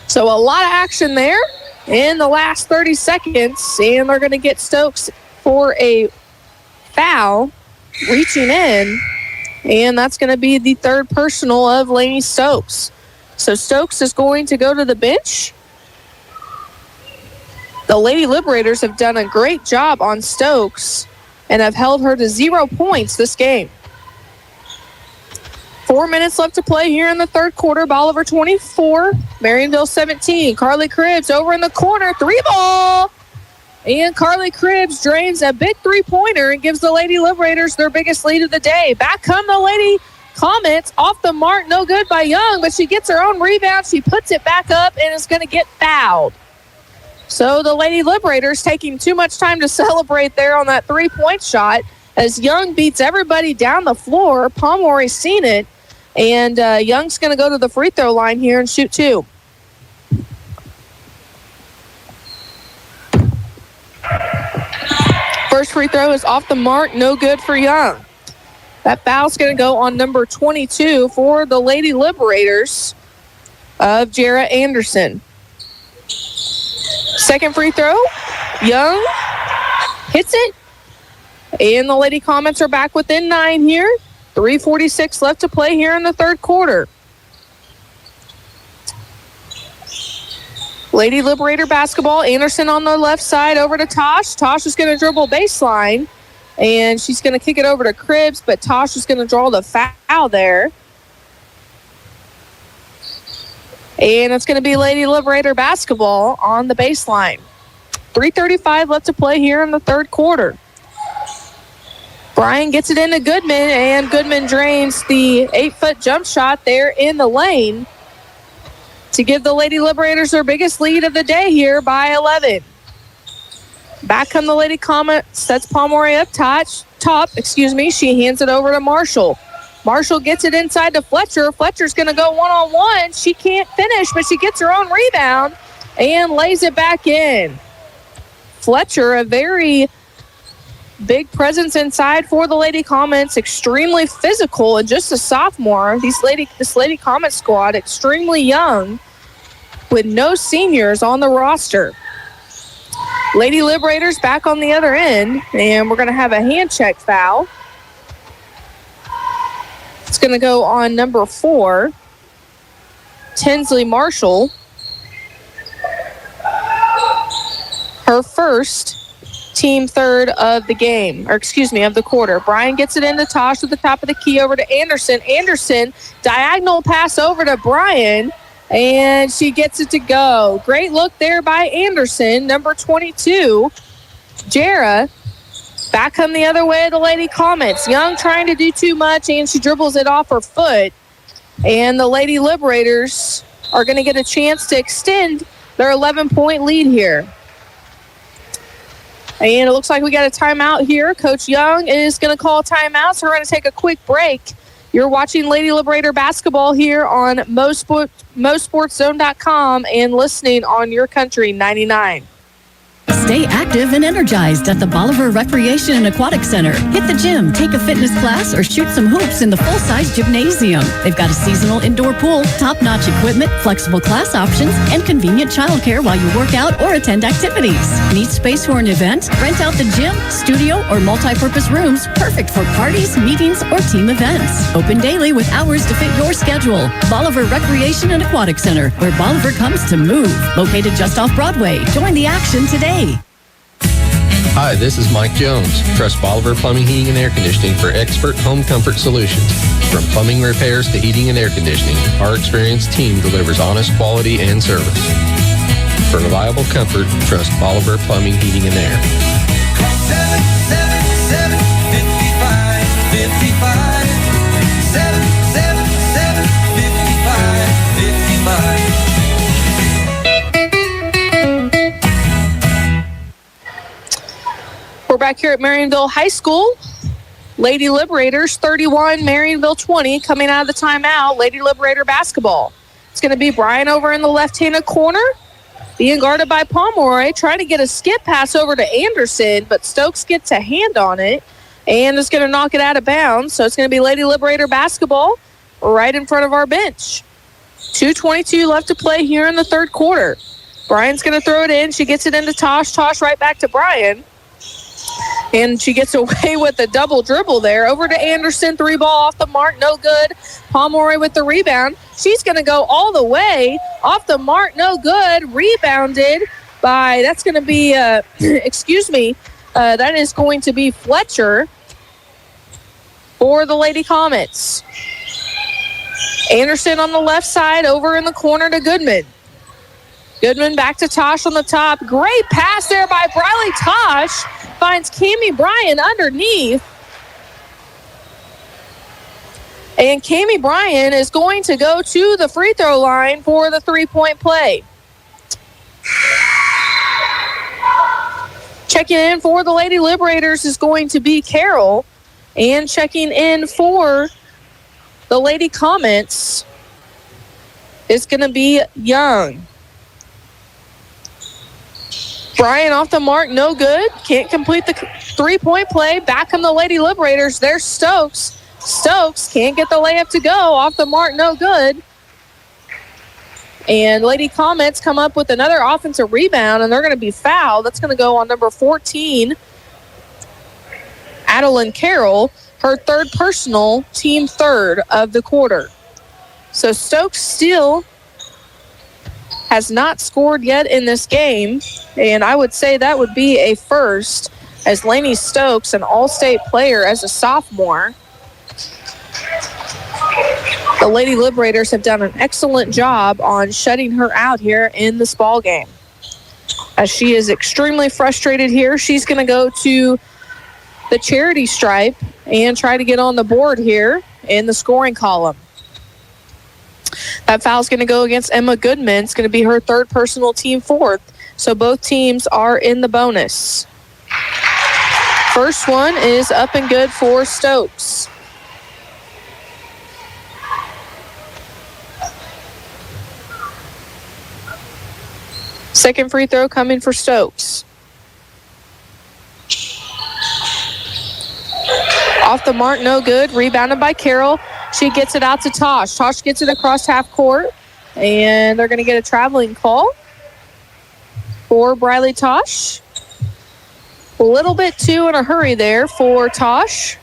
So a lot of action there in the last 30 seconds, and they're going to get Stokes for a foul, reaching in, and that's going to be the third personal of Lainey Stokes. So Stokes is going to go to the bench. The Lady Liberators have done a great job on Stokes and have held her to 0 points this game. 4 minutes left to play here in the third quarter. Bolivar 24, Marionville 17. Carly Cribbs over in the corner, 3-ball. And Carly Cribbs drains a big three-pointer and gives the Lady Liberators their biggest lead of the day. Back come the Lady Comets. Off the mark, no good by Young, but she gets her own rebound. She puts it back up and is going to get fouled. So the Lady Liberators taking too much time to celebrate there on that three-point shot as Young beats everybody down the floor. Pomeroy's seen it. And Young's going to go to the free throw line here and shoot 2. First free throw is off the mark, no good for Young. That foul's going to go on number 22 for the Lady Liberators of Jarrah Anderson. Second free throw, Young hits it. And the Lady Comets are back within 9 here. 3:46 left to play here in the third quarter. Lady Liberator basketball. Anderson on the left side over to Tosh. Tosh is going to dribble baseline, and she's going to kick it over to Cribbs, but Tosh is going to draw the foul there. And it's going to be Lady Liberator basketball on the baseline. 3:35 left to play here in the third quarter. Bryan gets it into Goodman, and Goodman drains the 8-foot jump shot there in the lane to give the Lady Liberators their biggest lead of the day here by 11. Back come the Lady Comets. That's Pomeroy up top. She hands it over to Marshall. Marshall gets it inside to Fletcher. Fletcher's going to go one-on-one. She can't finish, but she gets her own rebound and lays it back in. Fletcher, a very big presence inside for the Lady Comets, extremely physical and just a sophomore. This Lady Comet squad, extremely young with no seniors on the roster. Lady Liberators back on the other end, and we're going to have a hand check foul. It's going to go on number 4, Tinsley Marshall. Her first, team third of the game, of the quarter. Bryan gets it into Tosh at the top of the key over to Anderson. Anderson, diagonal pass over to Bryan, and she gets it to go. Great look there by Anderson, number 22, Jara. Back come the other way, the Lady Comets. Young trying to do too much, and she dribbles it off her foot. And the Lady Liberators are going to get a chance to extend their 11-point lead here. And it looks like we got a timeout here. Coach Young is going to call timeout, so we're going to take a quick break. You're watching Lady Liberator basketball here on MoSportsZone.com and listening on Your Country 99. Stay active and energized at the Bolivar Recreation and Aquatic Center. Hit the gym, take a fitness class, or shoot some hoops in the full-size gymnasium. They've got a seasonal indoor pool, top-notch equipment, flexible class options, and convenient childcare while you work out or attend activities. Need space for an event? Rent out the gym, studio, or multi-purpose rooms, perfect for parties, meetings, or team events. Open daily with hours to fit your schedule. Bolivar Recreation and Aquatic Center, where Bolivar comes to move. Located just off Broadway. Join the action today. Hi, this is Mike Jones. Trust Bolivar Plumbing, Heating, and Air Conditioning for expert home comfort solutions. From plumbing repairs to heating and air conditioning, our experienced team delivers honest quality and service. For reliable comfort, trust Bolivar Plumbing, Heating, and Air. Call 777-55-55. 777-55-55. We're back here at Marionville High School. Lady Liberators 31, Marionville 20. Coming out of the timeout, Lady Liberator basketball. It's going to be Bryan over in the left-handed corner, being guarded by Pomeroy, trying to get a skip pass over to Anderson, but Stokes gets a hand on it and is going to knock it out of bounds. So it's going to be Lady Liberator basketball right in front of our bench. 2:22 left to play here in the third quarter. Bryan's going to throw it in. She gets it into Tosh. Tosh right back to Bryan. And she gets away with a double dribble there. Over to Anderson, 3 ball off the mark, no good. Pomeroy with the rebound. She's going to go all the way off the mark, no good. Rebounded by, that's going to be, that is going to be Fletcher for the Lady Comets. Anderson on the left side, over in the corner to Goodman. Goodman back to Tosh on the top. Great pass there by Briley Tosh. Finds Cammie Bryan underneath. And Cammie Bryan is going to go to the free throw line for the 3-point play. Checking in for the Lady Liberators is going to be Carroll. And checking in for the Lady Comets is going to be Young. Bryan off the mark, no good. Can't complete the 3-point play. Back on the Lady Liberators. There's Stokes. Stokes can't get the layup to go. Off the mark, no good. And Lady Comets come up with another offensive rebound, and they're going to be fouled. That's going to go on number 14, Adeline Carroll, her third personal, team third of the quarter. So Stokes still has not scored yet in this game, and I would say that would be a first, as Lainey Stokes, an all-state player as a sophomore. The Lady Liberators have done an excellent job on shutting her out here in this ball game. As she is extremely frustrated here, she's going to go to the charity stripe and try to get on the board here in the scoring column. That foul's going to go against Emma Goodman. It's going to be her third personal, team fourth. So both teams are in the bonus. First one is up and good for Stokes. Second free throw coming for Stokes. Off the mark, no good. Rebounded by Carroll. She gets it out to Tosh. Tosh gets it across half court, and they're going to get a traveling call for Briley Tosh. A little bit too in a hurry there for Tosh.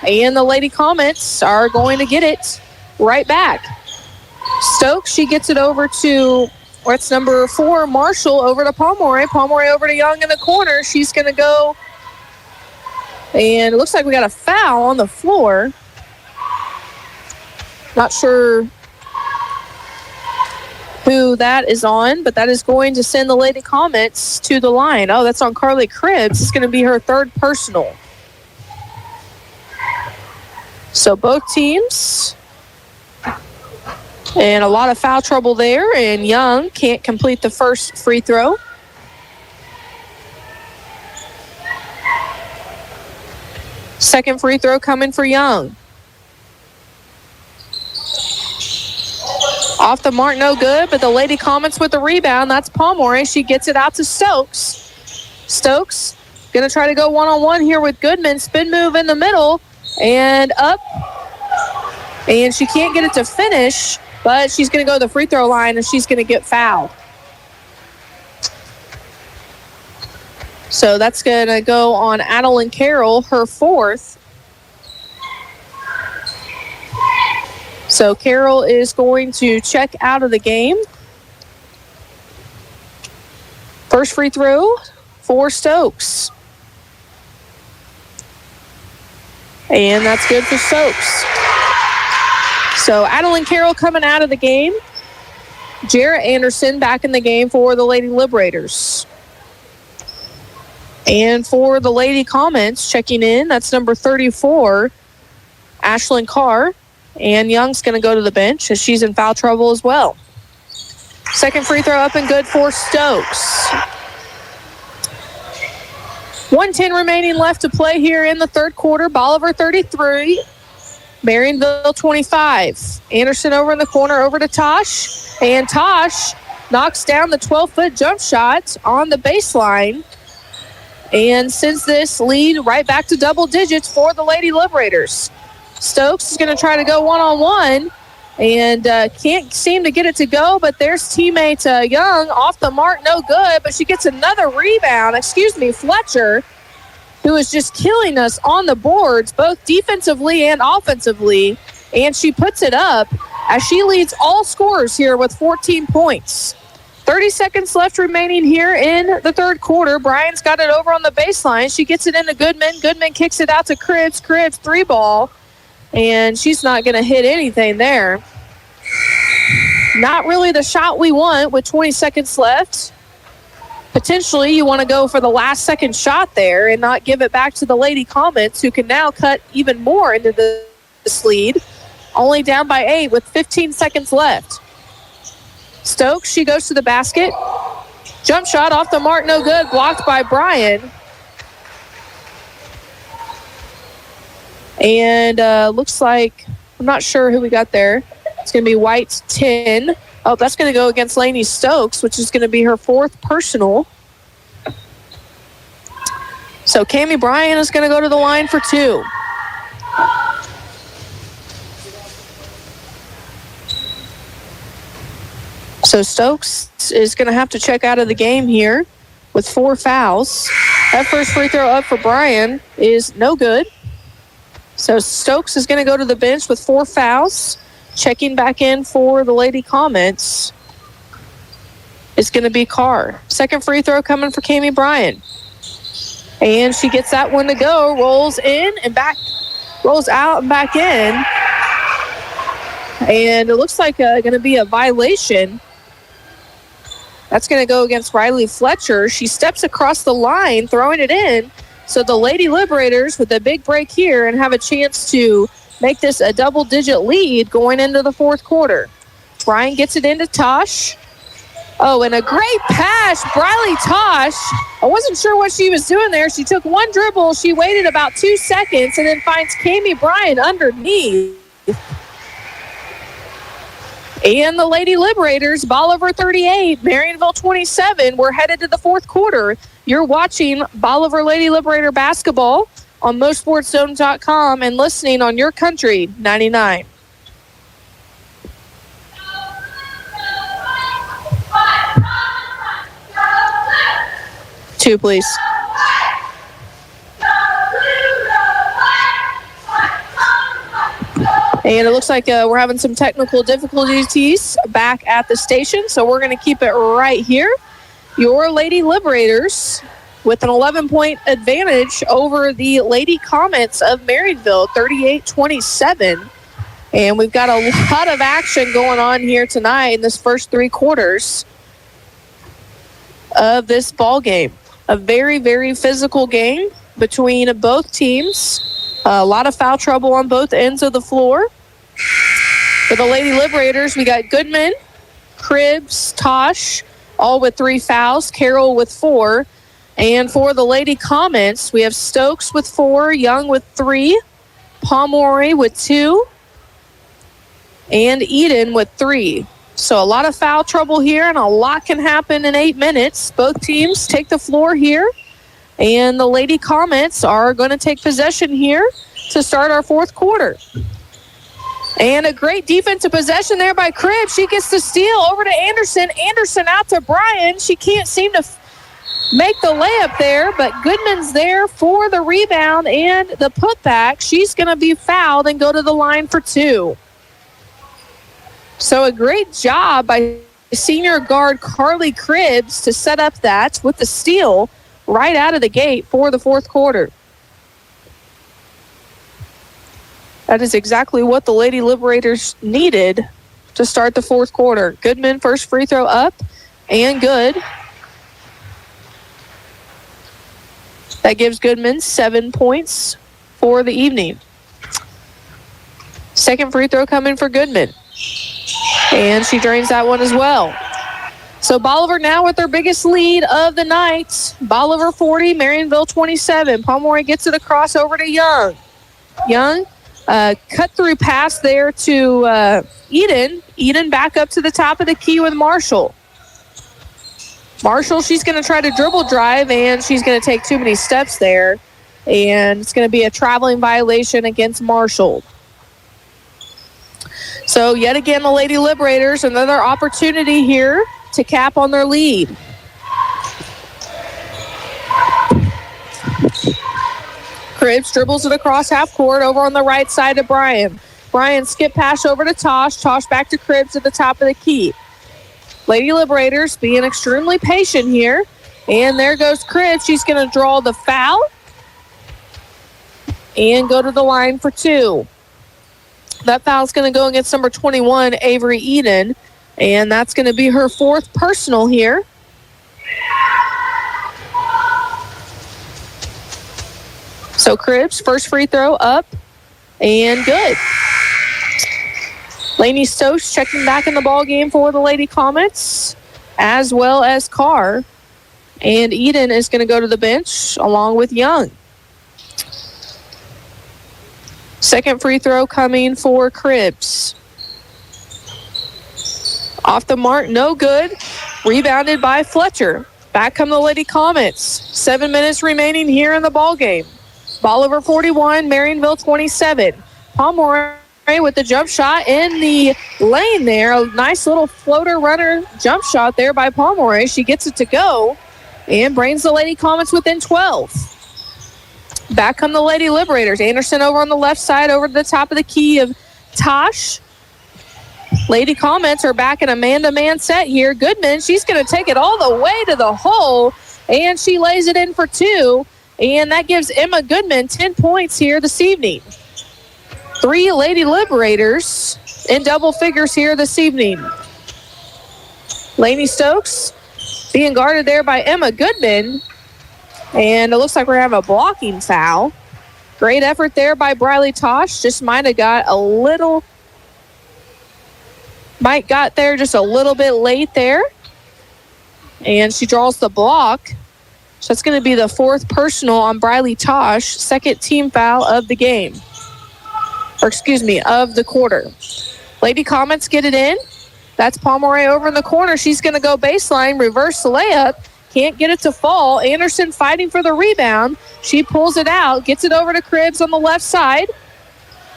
And the Lady Comets are going to get it right back. Stokes, she gets it over to, it's number 4, Marshall, over to Pomeroy. Pomeroy over to Young in the corner. She's going to go, and it looks like we got a foul on the floor. Not sure who that is on, but that is going to send the Lady Comets to the line. Oh, that's on Carly Cribbs. It's going to be her third personal. So both teams, and a lot of foul trouble there, and Young can't complete the first free throw. Second free throw coming for Young. Off the mark, no good, but the Lady Comets with the rebound. That's Pomeroy. She gets it out to Stokes. Stokes going to try to go one-on-one here with Goodman. Spin move in the middle and up. And she can't get it to finish, but she's going to go to the free throw line, and she's going to get fouled. So that's going to go on Adeline Carroll, her fourth. So Carroll is going to check out of the game. First free throw for Stokes. And that's good for Stokes. So Adeline Carroll coming out of the game. Jarrett Anderson back in the game for the Lady Liberators. And for the Lady Comets checking in, that's number 34, Ashlyn Carr. And Young's going to go to the bench as she's in foul trouble as well. Second free throw up and good for Stokes. 1:10 remaining left to play here in the third quarter. Bolivar 33, Marionville 25. Anderson over in the corner, over to Tosh. And Tosh knocks down the 12-foot jump shot on the baseline and sends this lead right back to double digits for the Lady Liberators. Stokes is going to try to go one-on-one and can't seem to get it to go, but there's teammate Young off the mark, no good, but she gets another rebound. Fletcher, who is just killing us on the boards, both defensively and offensively, and she puts it up as she leads all scorers here with 14 points. 30 seconds left remaining here in the third quarter. Bryan's got it over on the baseline. She gets it into Goodman. Goodman kicks it out to Cribbs. Cribbs, 3-ball. And she's not going to hit anything there. Not really the shot we want with 20 seconds left. Potentially, you want to go for the last second shot there and not give it back to the Lady Comets, who can now cut even more into this lead. Only down by 8 with 15 seconds left. Stokes, she goes to the basket. Jump shot off the mark, no good. Blocked by Bryan. And looks like, I'm not sure who we got there. It's going to be White 10. Oh, that's going to go against Lainey Stokes, which is going to be her fourth personal. So Cammie Bryan is going to go to the line for 2. So Stokes is going to have to check out of the game here with 4 fouls. That first free throw up for Bryan is no good. So Stokes is going to go to the bench with 4 fouls. Checking back in for the Lady Comets is going to be Carr. Second free throw coming for Kami Bryan. And she gets that one to go, rolls in and back, rolls out and back in. And it looks like going to be a violation. That's going to go against Riley Fletcher. She steps across the line, throwing it in. So the Lady Liberators with a big break here and have a chance to make this a double-digit lead going into the fourth quarter. Bryan gets it into Tosh. Oh, and a great pass, Briley Tosh. I wasn't sure what she was doing there. She took one dribble. She waited about 2 seconds and then finds Kami Bryan underneath. And the Lady Liberators, Bolivar 38, Marionville 27. We're headed to the fourth quarter. You're watching Bolivar Lady Liberator Basketball on MoSportsZone.com and listening on your country, 99. Two, please. And it looks like we're having some technical difficulties back at the station, so we're going to keep it right here. Your Lady Liberators with an 11-point advantage over the Lady Comets of Marionville, 38-27. And we've got a lot of action going on here tonight in this first three quarters of this ball game. A very, very physical game between both teams. A lot of foul trouble on both ends of the floor. For the Lady Liberators, we got Goodman, Cribbs, Tosh, all with 3 fouls, Carroll with 4. And for the Lady Comets, we have Stokes with 4, Young with 3, Pomeroy with 2, and Eden with 3. So a lot of foul trouble here, and a lot can happen in 8 minutes. Both teams take the floor here, and the Lady Comets are going to take possession here to start our fourth quarter. And a great defensive possession there by Cribbs. She gets the steal over to Anderson. Anderson out to Bryan. She can't seem to make the layup there, but Goodman's there for the rebound and the putback. She's going to be fouled and go to the line for 2. So a great job by senior guard Carly Cribbs to set up that with the steal right out of the gate for the fourth quarter. That is exactly what the Lady Liberators needed to start the fourth quarter. Goodman, first free throw up and good. That gives Goodman 7 points for the evening. Second free throw coming for Goodman. And she drains that one as well. So Bolivar now with their biggest lead of the night. Bolivar 40, Marionville 27. Pomeroy gets it across over to Young. Young, cut through pass there to Eden. Eden back up to the top of the key with Marshall. Marshall, she's going to try to dribble drive, and she's going to take too many steps there. And it's going to be a traveling violation against Marshall. So yet again, the Lady Liberators, another opportunity here to cap on their lead. Cribbs dribbles it across half court over on the right side to Bryan. Bryan skip pass over to Tosh. Tosh back to Cribbs at the top of the key. Lady Liberators being extremely patient here. And there goes Cribbs. She's going to draw the foul and go to the line for 2. That foul's going to go against number 21, Avery Eden, and that's going to be her 4th personal here. So Cribbs, first free throw up and good. Lainey Stokes checking back in the ball game for the Lady Comets, as well as Carr. And Eden is going to go to the bench along with Young. Second free throw coming for Cribbs. Off the mark, no good. Rebounded by Fletcher. Back come the Lady Comets. 7 minutes remaining here in the ball game. Bolivar 41, Marionville 27. Pomeroy with the jump shot in the lane there. A nice little floater runner jump shot there by Pomeroy. She gets it to go and brings the Lady Comets within 12. Back come the Lady Liberators. Anderson over on the left side, over to the top of the key of Tosh. Lady Comets are back in a man-to-man set here. Goodman, she's going to take it all the way to the hole, and she lays it in for 2. And that gives Emma Goodman 10 points here this evening. 3 Lady Liberators in double figures here this evening. Lainey Stokes being guarded there by Emma Goodman. And it looks like we're having a blocking foul. Great effort there by Briley Tosh. Just might got there just a little bit late there. And she draws the block. So that's going to be the 4th personal on Briley Tosh, 2nd team foul of the game. Or of the quarter. Lady Comets get it in. That's Pomeroy over in the corner. She's going to go baseline, reverse layup. Can't get it to fall. Anderson fighting for the rebound. She pulls it out, gets it over to Cribbs on the left side.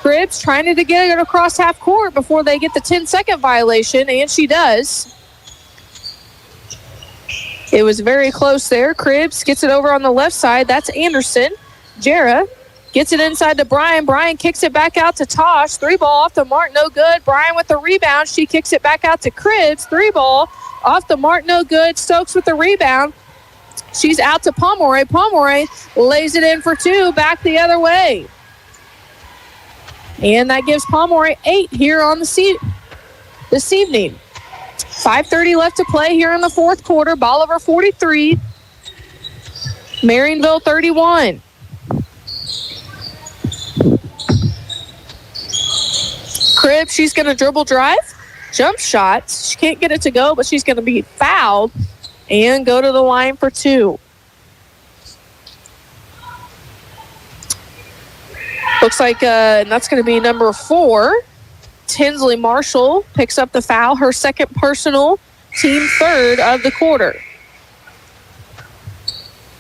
Cribbs trying to get it across half court before they get the 10-second violation, and she does. It was very close there. Cribbs gets it over on the left side. That's Anderson. Jarrah gets it inside to Bryan. Bryan kicks it back out to Tosh. 3-ball off the mark, no good. Bryan with the rebound. She kicks it back out to Cribbs. 3-ball off the mark, no good. Stokes with the rebound. She's out to Pomeroy. Pomeroy lays it in for 2, back the other way. And that gives Pomeroy 8 here on this evening. 5:30 left to play here in the 4th quarter. Bolivar 43, Marionville 31. Cribbs, she's going to dribble drive, jump shots. She can't get it to go, but she's going to be fouled and go to the line for 2. Looks like that's going to be number 4. Tinsley Marshall picks up the foul, her 2nd personal, team 3rd of the quarter.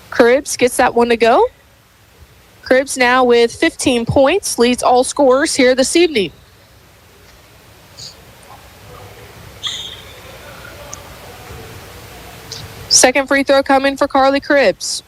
Cribbs gets that one to go. Cribbs now with 15 points, leads all scorers here this evening. Second free throw coming for Carly Cribbs.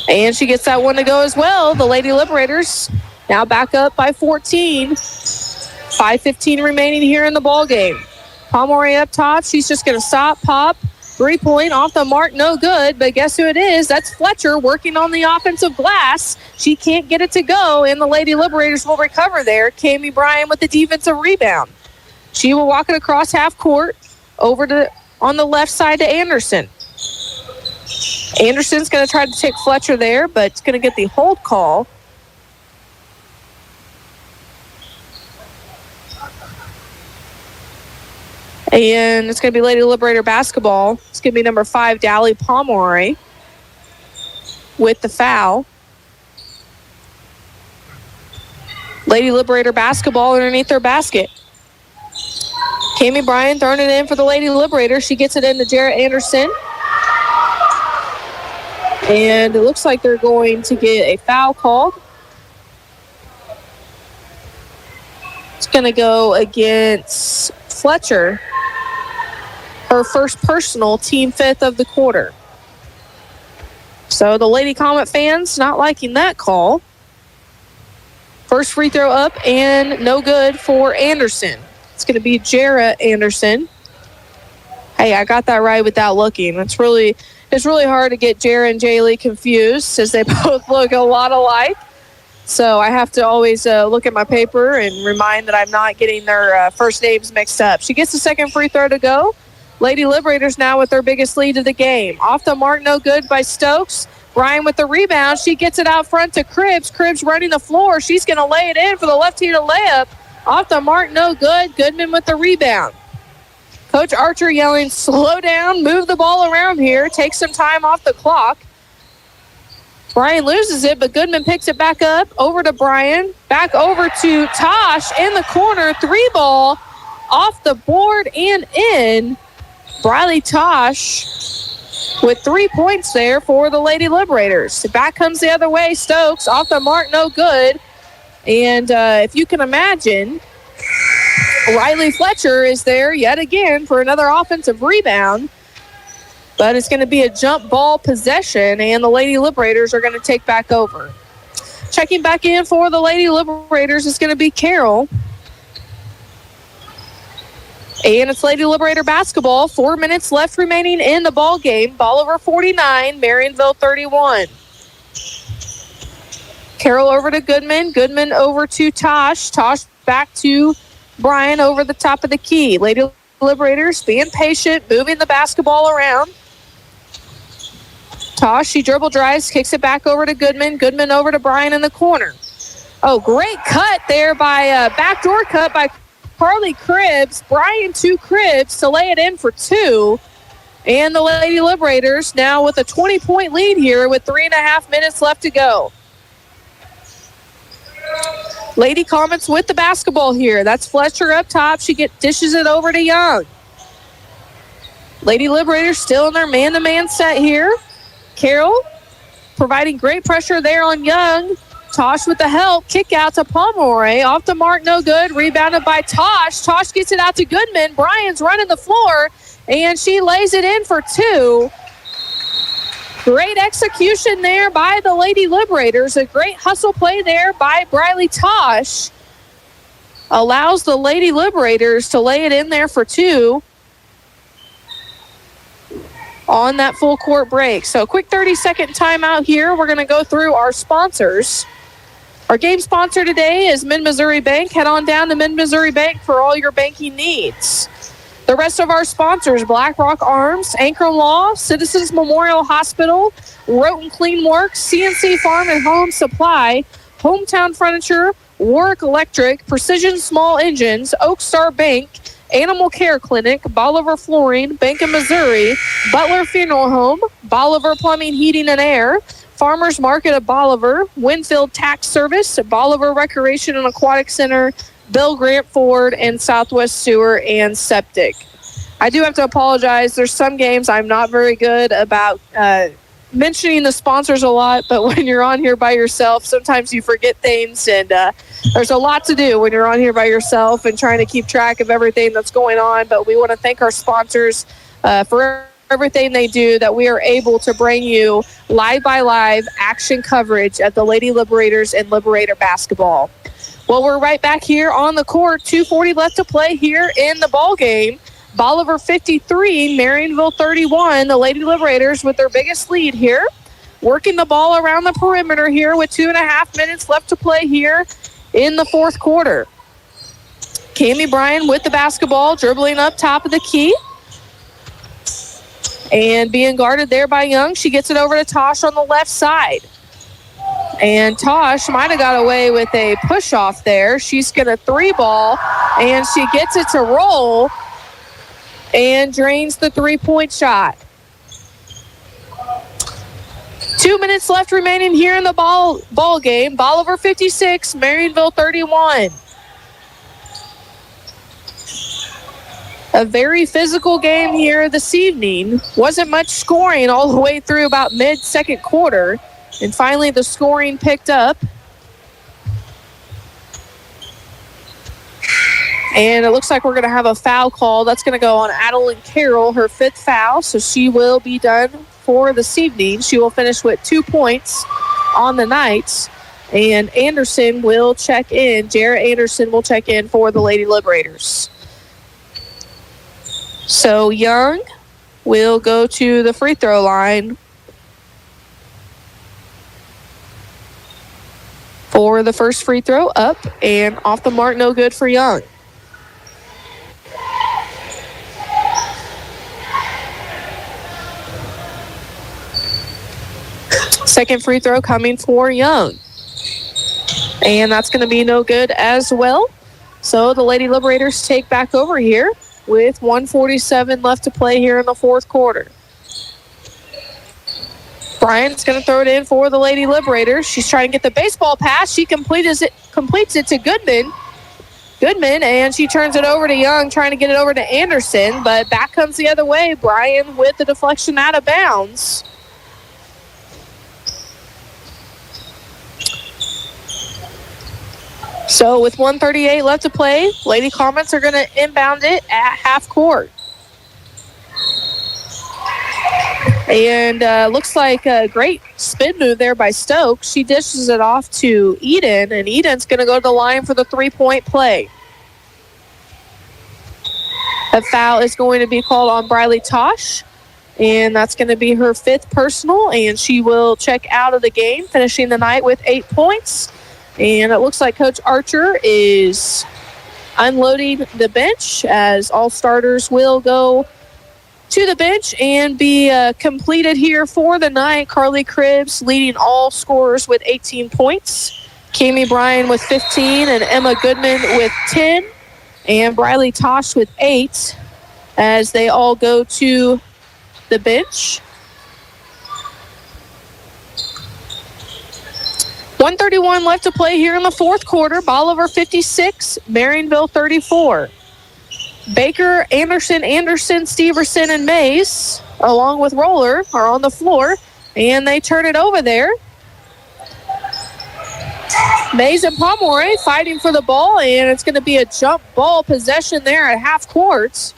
And she gets that one to go as well. The Lady Liberators now back up by 14. 5:15 remaining here in the ball game. Pomeroy up top. She's just going to stop, pop. 3-point off the mark, no good. But guess who it is? That's Fletcher working on the offensive glass. She can't get it to go, and the Lady Liberators will recover there. Cami Bryan with the defensive rebound. She will walk it across half court over to on the left side to Anderson. Anderson's going to try to take Fletcher there, but it's going to get the hold call. And it's going to be Lady Liberator basketball. It's going to be number 5, Dally Pomeroy, with the foul. Lady Liberator basketball underneath their basket. Cami Bryan throwing it in for the Lady Liberator. She gets it into Jarrett Anderson. And it looks like they're going to get a foul called. It's going to go against Fletcher. Her first personal, team 5th of the quarter. So the Lady Comet fans not liking that call. First free throw up and no good for Anderson. It's going to be Jarrah Anderson. Hey, I got that right without looking. It's really hard to get Jarrah and Jaylee confused as they both look a lot alike. So I have to always look at my paper and remind that I'm not getting their first names mixed up. She gets the second free throw to go. Lady Liberators now with their biggest lead of the game. Off the mark, no good by Stokes. Bryan with the rebound. She gets it out front to Cribbs. Cribbs running the floor. She's going to lay it in for the left-handed layup. Off the mark, no good. Goodman with the rebound. Coach Archer yelling, slow down, move the ball around here, take some time off the clock. Bryan loses it, but Goodman picks it back up. Over to Bryan. Back over to Tosh in the corner. 3-ball off the board and in. Briley Tosh with 3 points there for the Lady Liberators. Back comes the other way. Stokes off the mark, no good. And if you can imagine, Riley Fletcher is there yet again for another offensive rebound. But it's going to be a jump ball possession, and the Lady Liberators are going to take back over. Checking back in for the Lady Liberators is going to be Carroll. And it's Lady Liberator basketball. 4 minutes left remaining in the ball game. Bolivar 49, Marionville 31. Carroll over to Goodman. Goodman over to Tosh. Tosh back to Brian over the top of the key. Lady Liberators being patient, moving the basketball around. Tosh, she dribble drives, kicks it back over to Goodman. Goodman over to Brian in the corner. Oh, great cut there by backdoor cut by Carly Cribbs. Brian to Cribbs to lay it in for 2. And the Lady Liberators now with a 20-point lead here with 3.5 minutes left to go. Lady Comets with the basketball here. That's Fletcher up top. She dishes it over to Young. Lady Liberators still in their man-to-man set here. Carroll providing great pressure there on Young. Tosh with the help. Kick out to Pomeroy. Off the mark, no good. Rebounded by Tosh. Tosh gets it out to Goodman. Brian's running the floor, and she lays it in for 2. Great execution there by the Lady Liberators. A great hustle play there by Briley Tosh. Allows the Lady Liberators to lay it in there for 2 on that full court break. So quick 30-second timeout here. We're going to go through our sponsors. Our game sponsor today is Mid-Missouri Bank. Head on down to Mid-Missouri Bank for all your banking needs. The rest of our sponsors, Black Rock Arms, Ankrum Law, Citizens Memorial Hospital, Roten Clean Works, CNC Farm and Home Supply, Hometown Furniture, Warwick Electric, Precision Small Engines, Oak Star Bank, Animal Care Clinic, Bolivar Flooring, Bank of Missouri, Butler Funeral Home, Bolivar Plumbing, Heating and Air, Farmers Market of Bolivar, Winfield Tax Service, Bolivar Recreation and Aquatic Center, Bill Grant Ford, and Southwest Sewer and Septic. I do have to apologize. There's some games I'm not very good about mentioning the sponsors a lot, but when you're on here by yourself, sometimes you forget things, and there's a lot to do when you're on here by yourself and trying to keep track of everything that's going on. But we want to thank our sponsors for everything they do, that we are able to bring you live by live action coverage of the Lady Liberators and Liberator basketball. Well, we're right back here on the court. 2:40 left to play here in the ball game. Bolivar 53, Marionville 31. The Lady Liberators with their biggest lead here. Working the ball around the perimeter here with 2.5 minutes left to play here in the fourth quarter. Cami Bryan with the basketball, dribbling up top of the key. And being guarded there by Young. She gets it over to Tosh on the left side. And Tosh might have got away with a push-off there. She's going to 3-ball, and she gets it to roll and drains the 3-point shot. 2 minutes left remaining here in the ball game. Bolivar 56, Marionville 31. A very physical game here this evening. Wasn't much scoring all the way through about mid-second quarter. And finally, the scoring picked up. And it looks like we're going to have a foul call. That's going to go on Adeline Carroll, her 5th foul. So she will be done for this evening. She will finish with 2 points on the night. And Anderson will check in. Jarrett Anderson will check in for the Lady Liberators. So Young will go to the free throw line for the first free throw, up and off the mark, no good for Young. Second free throw coming for Young. And that's going to be no good as well. So the Lady Liberators take back over here with 1:47 left to play here in the fourth quarter. Bryant's going to throw it in for the Lady Liberators. She's trying to get the baseball pass. She completes it to Goodman. And she turns it over to Young, trying to get it over to Anderson. But back comes the other way. Bryant with the deflection out of bounds. So with 1:38 left to play, Lady Comets are going to inbound it at half court. And looks like a great spin move there by Stokes. She dishes it off to Eden, and Eden's going to go to the line for the 3-point play. A foul is going to be called on Briley Tosh, and that's going to be her 5th personal, and she will check out of the game, finishing the night with 8 points. And it looks like Coach Archer is unloading the bench, as all starters will go to the bench and be completed here for the night. Carly Cribbs leading all scorers with 18 points. Cami Bryan with 15 and Emma Goodman with 10. And Briley Tosh with 8 as they all go to the bench. 1:31 left to play here in the 4th quarter. Bolivar 56, Marionville 34. Baker, Anderson, Steverson, and Mays, along with Roller, are on the floor, and they turn it over there. Mays and Pomeroy fighting for the ball, and it's going to be a jump ball possession there at half court.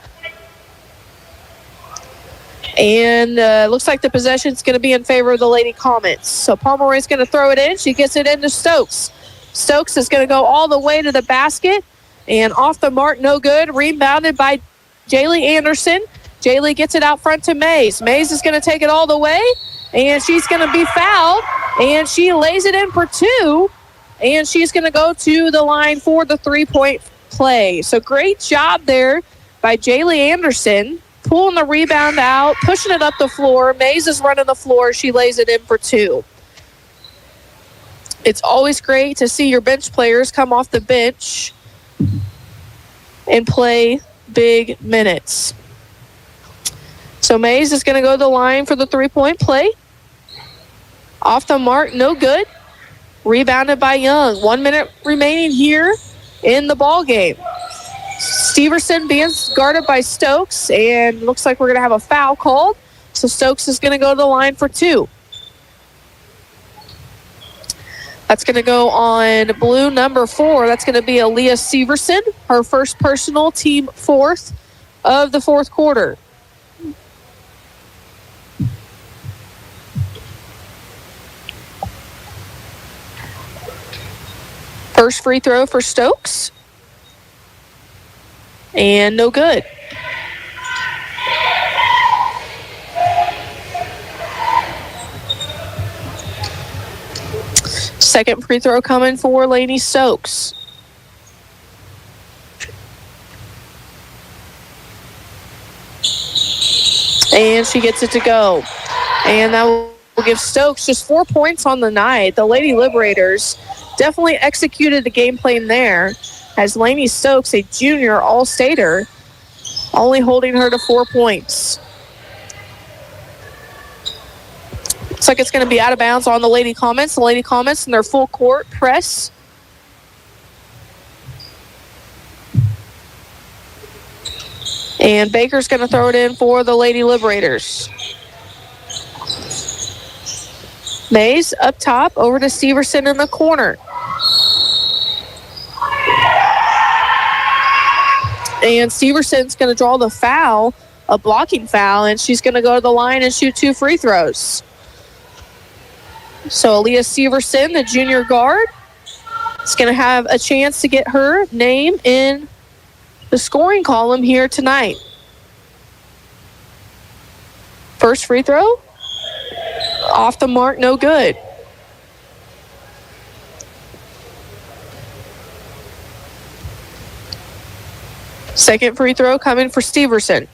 And looks like the possession is going to be in favor of the Lady Comets. So Pomeroy's going to throw it in. She gets it into Stokes. Stokes is going to go all the way to the basket, and off the mark, no good. Rebounded by Jaylee Anderson. Jaylee gets it out front to Mays. Mays is going to take it all the way, and she's going to be fouled, and she lays it in for 2. And she's going to go to the line for the 3-point play. So great job there by Jaylee Anderson, pulling the rebound out, pushing it up the floor. Mays is running the floor. She lays it in for 2. It's always great to see your bench players come off the bench and play big minutes. So Mays is going to go to the line for the 3-point play. Off the mark, no good. Rebounded by Young. 1 minute remaining here in the ball game. Steverson being guarded by Stokes, and looks like we're going to have a foul called. So Stokes is going to go to the line for 2. That's going to go on blue number 4. That's going to be Aaliyah Severson, her first personal, team 4th of the 4th quarter. First free throw for Stokes. And no good. Second free throw coming for Lainey Stokes. And she gets it to go. And that will give Stokes just 4 points on the night. The Lady Liberators definitely executed the game plan there, as Lainey Stokes, a junior all-stater, only holding her to 4 points. Looks like it's going to be out of bounds on the Lady Comets. The Lady Comets in their full court press. And Baker's going to throw it in for the Lady Liberators. Mays up top, over to Steverson in the corner. And Steverson's going to draw the foul, a blocking foul, and she's going to go to the line and shoot 2 free throws. So Aaliyah Steverson, the junior guard, is going to have a chance to get her name in the scoring column here tonight. First free throw, off the mark, no good. Second free throw coming for Steverson.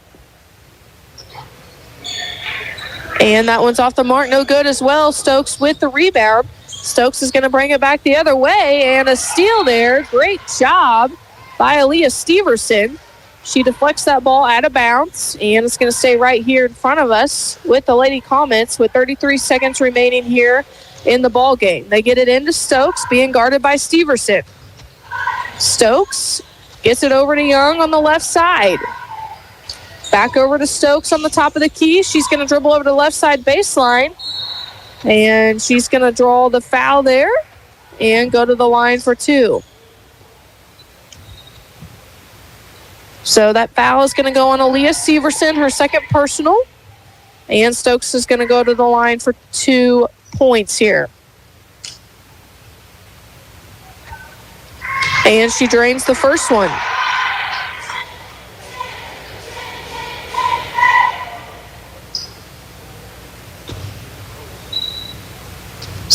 And that one's off the mark, no good as well. Stokes with the rebound. Stokes is going to bring it back the other way, and a steal there. Great job by Aaliyah Steverson. She deflects that ball out of bounds, and it's going to stay right here in front of us with the Lady Comets with 33 seconds remaining here in the ball game. They get it into Stokes, being guarded by Steverson. Stokes gets it over to Young on the left side. Back over to Stokes on the top of the key. She's going to dribble over to the left side baseline. And she's going to draw the foul there and go to the line for 2. So that foul is going to go on Aaliyah Steverson, her second personal. And Stokes is going to go to the line for 2 points here. And she drains the first one.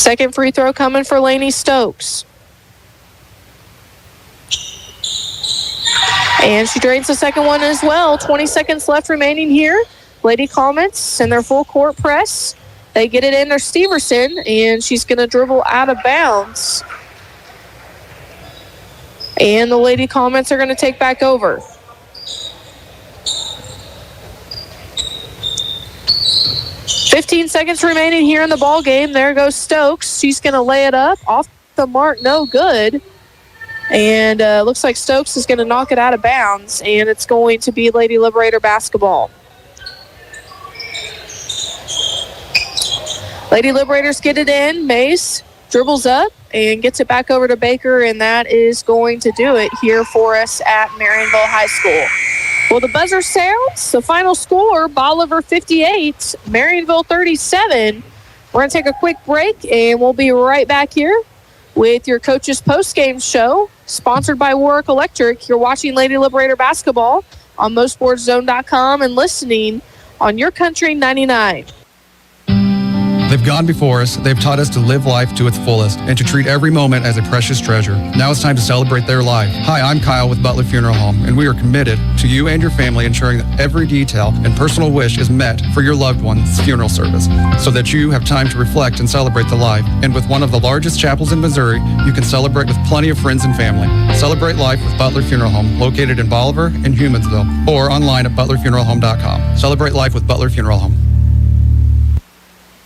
Second free throw coming for Lainey Stokes. And she drains the second one as well. 20 seconds left remaining here. Lady Comets in their full court press. They get it in to Steverson, and she's going to dribble out of bounds. And the Lady Comets are going to take back over. "15 seconds remaining here in the ball game. There goes Stokes. She's going to lay it up. Off the mark, no good. And looks like Stokes is going to knock it out of bounds, and it's going to be Lady Liberator basketball. Lady Liberators get it in. Mace dribbles up and gets it back over to Baker, and that is going to do it here for us at Marionville High School. Well, the buzzer sounds. The final score, Bolivar 58, Marionville 37. We're going to take a quick break, and we'll be right back here with your coach's post-game show, sponsored by Warwick Electric. You're watching Lady Liberator basketball on MoSportsZone.com and listening on Your Country 99. They've gone before us, they've taught us to live life to its fullest and to treat every moment as a precious treasure. Now it's time to celebrate their life. Hi, I'm Kyle with Butler Funeral Home, and we are committed to you and your family ensuring that every detail and personal wish is met for your loved one's funeral service, so that you have time to reflect and celebrate the life. And with one of the largest chapels in Missouri, you can celebrate with plenty of friends and family. Celebrate life with Butler Funeral Home, located in Bolivar and Humansville, or online at butlerfuneralhome.com. Celebrate life with Butler Funeral Home.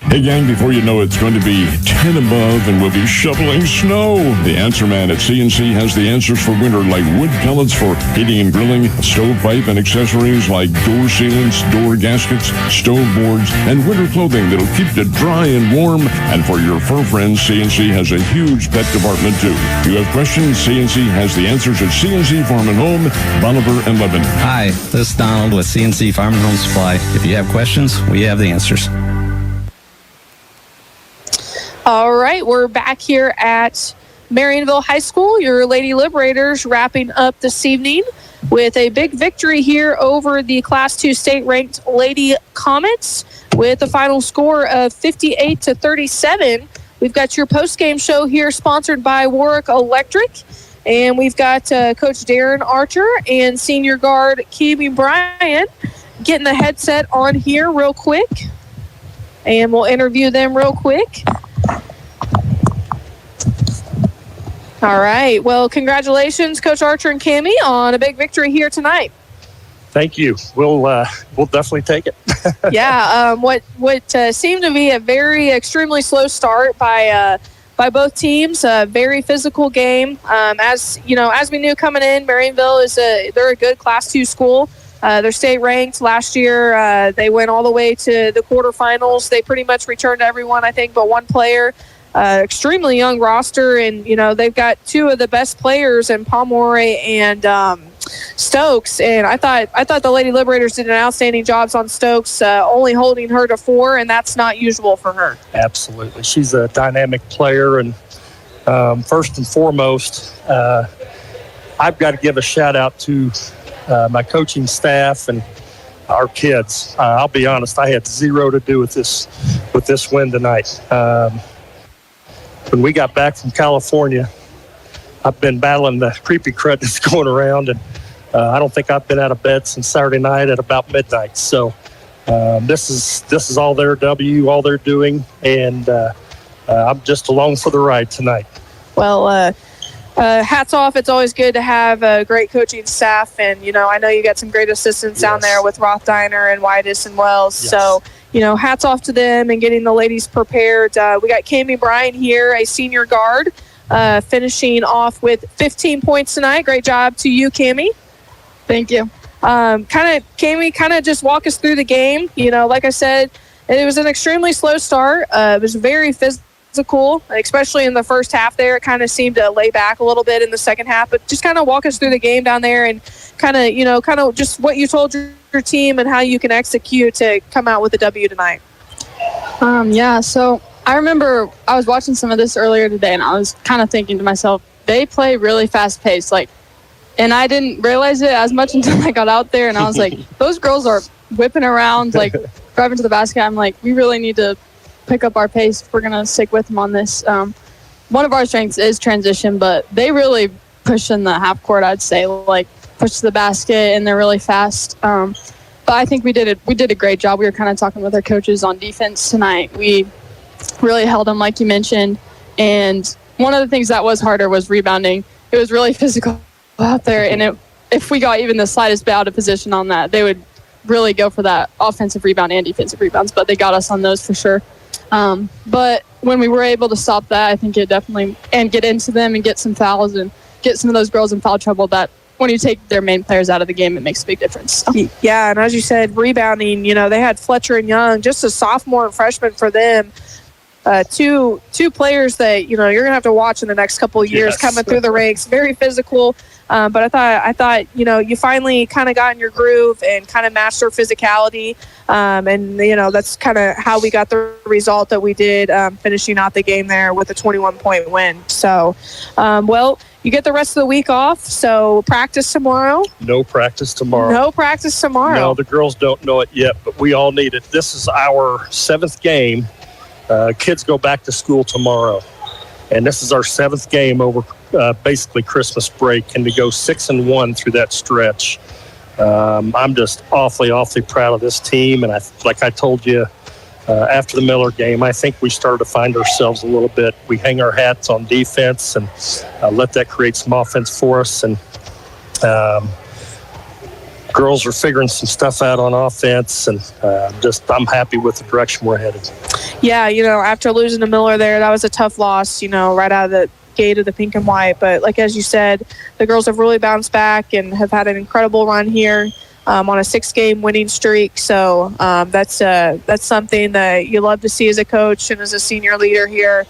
Hey gang, before you know it's going to be 10 above and we'll be shoveling snow. The Answer Man at CNC has the answers for winter, like wood pellets for heating and grilling, stovepipe and accessories like door sealants, door gaskets, stove boards, and winter clothing that'll keep you dry and warm. And for your fur friends, CNC has a huge pet department too. You have questions? CNC has the answers at CNC Farm and Home, Bolivar and Lebanon. Hi, this is Donald with CNC Farm and Home Supply. If you have questions, we have the answers. All right, we're back here at Marionville High School. Your Lady Liberators wrapping up this evening with a big victory here over the Class 2 state-ranked Lady Comets with a final score of 58-37. We've got your post-game show here sponsored by Warwick Electric, and we've got Coach Darren Archer and senior guard Keely Bryan getting the headset on here real quick, and we'll interview them real quick. All right. Well, congratulations, Coach Archer and Cammie, on a big victory here tonight. Thank you. We'll definitely take it. Yeah. What seemed to be a very extremely slow start by both teams. A very physical game. As we knew coming in, Marionville they're a good Class 2 school. They're state ranked. Last year, they went all the way to the quarterfinals. They pretty much returned everyone, I think, but one player. Extremely young roster, and they've got two of the best players in Pomeroy and Stokes. And I thought the Lady Liberators did an outstanding job on Stokes, only holding her to 4, and that's not usual for her. Absolutely, she's a dynamic player, and first and foremost, I've got to give a shout out to my coaching staff and our kids. I'll be honest, I had zero to do with this win tonight. When we got back from California, I've been battling the creepy crud that's going around, and I don't think I've been out of bed since Saturday night at about midnight. So this is all their all they're doing, and I'm just along for the ride tonight. Well, hats off. It's always good to have a great coaching staff, and I know you got some great assistants down there with Rothsteiner and Whitus and Wells. Yes. So hats off to them and getting the ladies prepared. We got Cammie Bryan here, a senior guard, finishing off with 15 points tonight. Great job to you, Cammie. Thank you. Cammie, just walk us through the game. Like I said, it was an extremely slow start. It was very physical, especially in the first half there. It kind of seemed to lay back a little bit in the second half, but just kind of walk us through the game down there and kind of just what you told your team and how you can execute to come out with a W tonight. So I remember I was watching some of this earlier today, and I was kind of thinking to myself, they play really fast paced, and I didn't realize it as much until I got out there, and I was like, those girls are whipping around, driving to the basket. I'm like, we really need to pick up our pace if we're going to stick with them on this. One of our strengths is transition, but they really push in the half court, I'd say, like push to the basket, and they're really fast. But I think we did a great job. We were kind of talking with our coaches on defense tonight. We really held them, like you mentioned. And one of the things that was harder was rebounding. It was really physical out there, and if we got even the slightest bit out of position on that, they would really go for that offensive rebound and defensive rebounds, but they got us on those for sure. But when we were able to stop that, I think it definitely, and get into them and get some fouls and get some of those girls in foul trouble, that when you take their main players out of the game, it makes a big difference. Yeah, and as you said, rebounding, they had Fletcher and Young, just a sophomore and freshman for them. Two players that, you're going to have to watch in the next couple of years coming through the ranks. Very physical. But I thought, you finally kind of got in your groove and kind of matched their physicality. And that's kind of how we got the result that we did, finishing out the game there with a 21-point win. So, you get the rest of the week off. So practice tomorrow. No practice tomorrow. No practice tomorrow. No, the girls don't know it yet, but we all need it. This is our 7th game. Kids go back to school tomorrow, and this is our 7th game over basically Christmas break, and to go 6-1 through that stretch. I'm just awfully proud of this team, and like I told you after the Miller game, I think we started to find ourselves a little bit. We hang our hats on defense and let that create some offense for us, and girls are figuring some stuff out on offense, and I'm happy with the direction we're headed. Yeah, after losing to Miller there, that was a tough loss, right out of the gate of the pink and white. But like as you said, the girls have really bounced back and have had an incredible run here on a 6-game winning streak. So that's something that you love to see as a coach and as a senior leader here.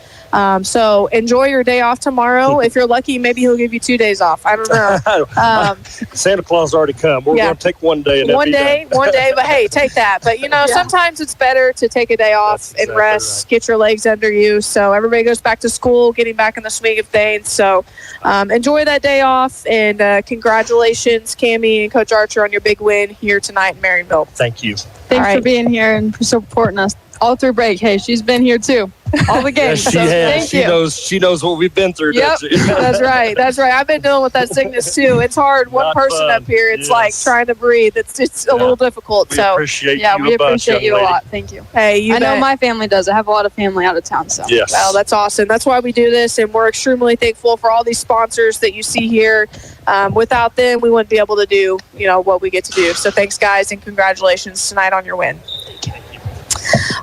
So enjoy your day off tomorrow. If you're lucky, maybe he'll give you 2 days off. I don't know. Santa Claus already come. We're going to take one day. And one day. But hey, take that. But sometimes it's better to take a day off and rest, get your legs under you. So everybody goes back to school, getting back in the swing of things. So enjoy that day off, and congratulations, Cammie and Coach Archer, on your big win here tonight in Marionville. Thank you. Thanks for being here and for supporting us all through break. Hey, she's been here too, all the games. Yes, she has. Thank you. She knows what we've been through. Yep, that's right. I've been dealing with that sickness too. It's hard. One person up here, it's like trying to breathe. It's a little difficult. We appreciate you. We appreciate you a lot. Thank you. Hey, I know my family does. I have a lot of family out of town. So yes. Well, that's awesome. That's why we do this, and we're extremely thankful for all these sponsors that you see here. Without them, we wouldn't be able to do what we get to do. So thanks, guys, and congratulations tonight on your win.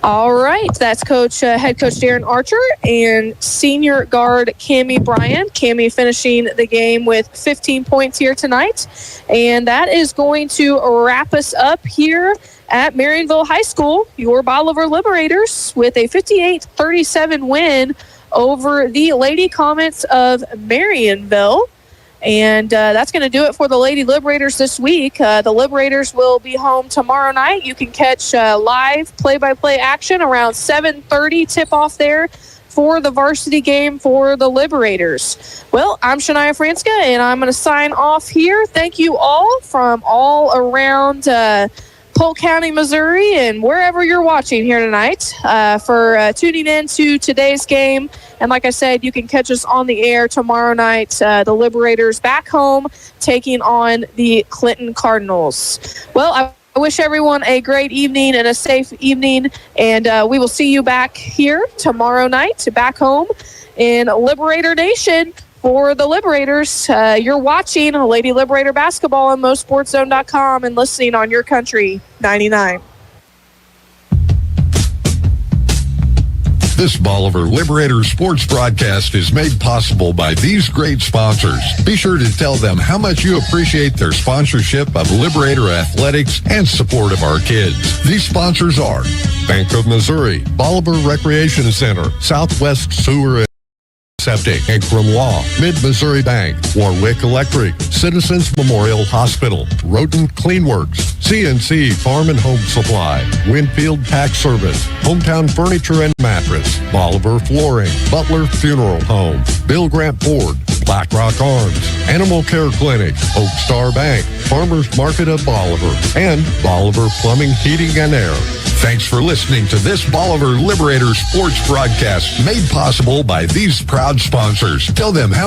All right, that's head coach Darren Archer and senior guard Cammie Bryant. Cammie finishing the game with 15 points here tonight. And that is going to wrap us up here at Marionville High School. Your Bolivar Liberators with a 58-37 win over the Lady Comets of Marionville. And that's going to do it for the Lady Liberators this week. The Liberators will be home tomorrow night. You can catch live play-by-play action around 7:30 tip-off there for the varsity game for the Liberators. Well, I'm Shania Franska, and I'm going to sign off here. Thank you all from all around Polk County, Missouri, and wherever you're watching here tonight for tuning in to today's game. And like I said, you can catch us on the air tomorrow night. The Liberators back home taking on the Clinton Cardinals. Well, I wish everyone a great evening and a safe evening, and we will see you back here tomorrow night back home in Liberator Nation. For the Liberators, you're watching Lady Liberator Basketball on MoSportsZone.com and listening on Your Country 99. This Bolivar Liberator sports broadcast is made possible by these great sponsors. Be sure to tell them how much you appreciate their sponsorship of Liberator athletics and support of our kids. These sponsors are Bank of Missouri, Bolivar Recreation Center, Southwest Sewer Septic, Ankrum Law, Mid-Missouri Bank, Warwick Electric, Citizens Memorial Hospital, Rodent Cleanworks, CNC Farm and Home Supply, Winfield Tax Service, Hometown Furniture and Mattress, Bolivar Flooring, Butler Funeral Home, Bill Grant Ford, Black Rock Arms, Animal Care Clinic, Oak Star Bank, Farmers Market of Bolivar, and Bolivar Plumbing, Heating and Air. Thanks for listening to this Bolivar Liberator sports broadcast made possible by these proud sponsors. Tell them how much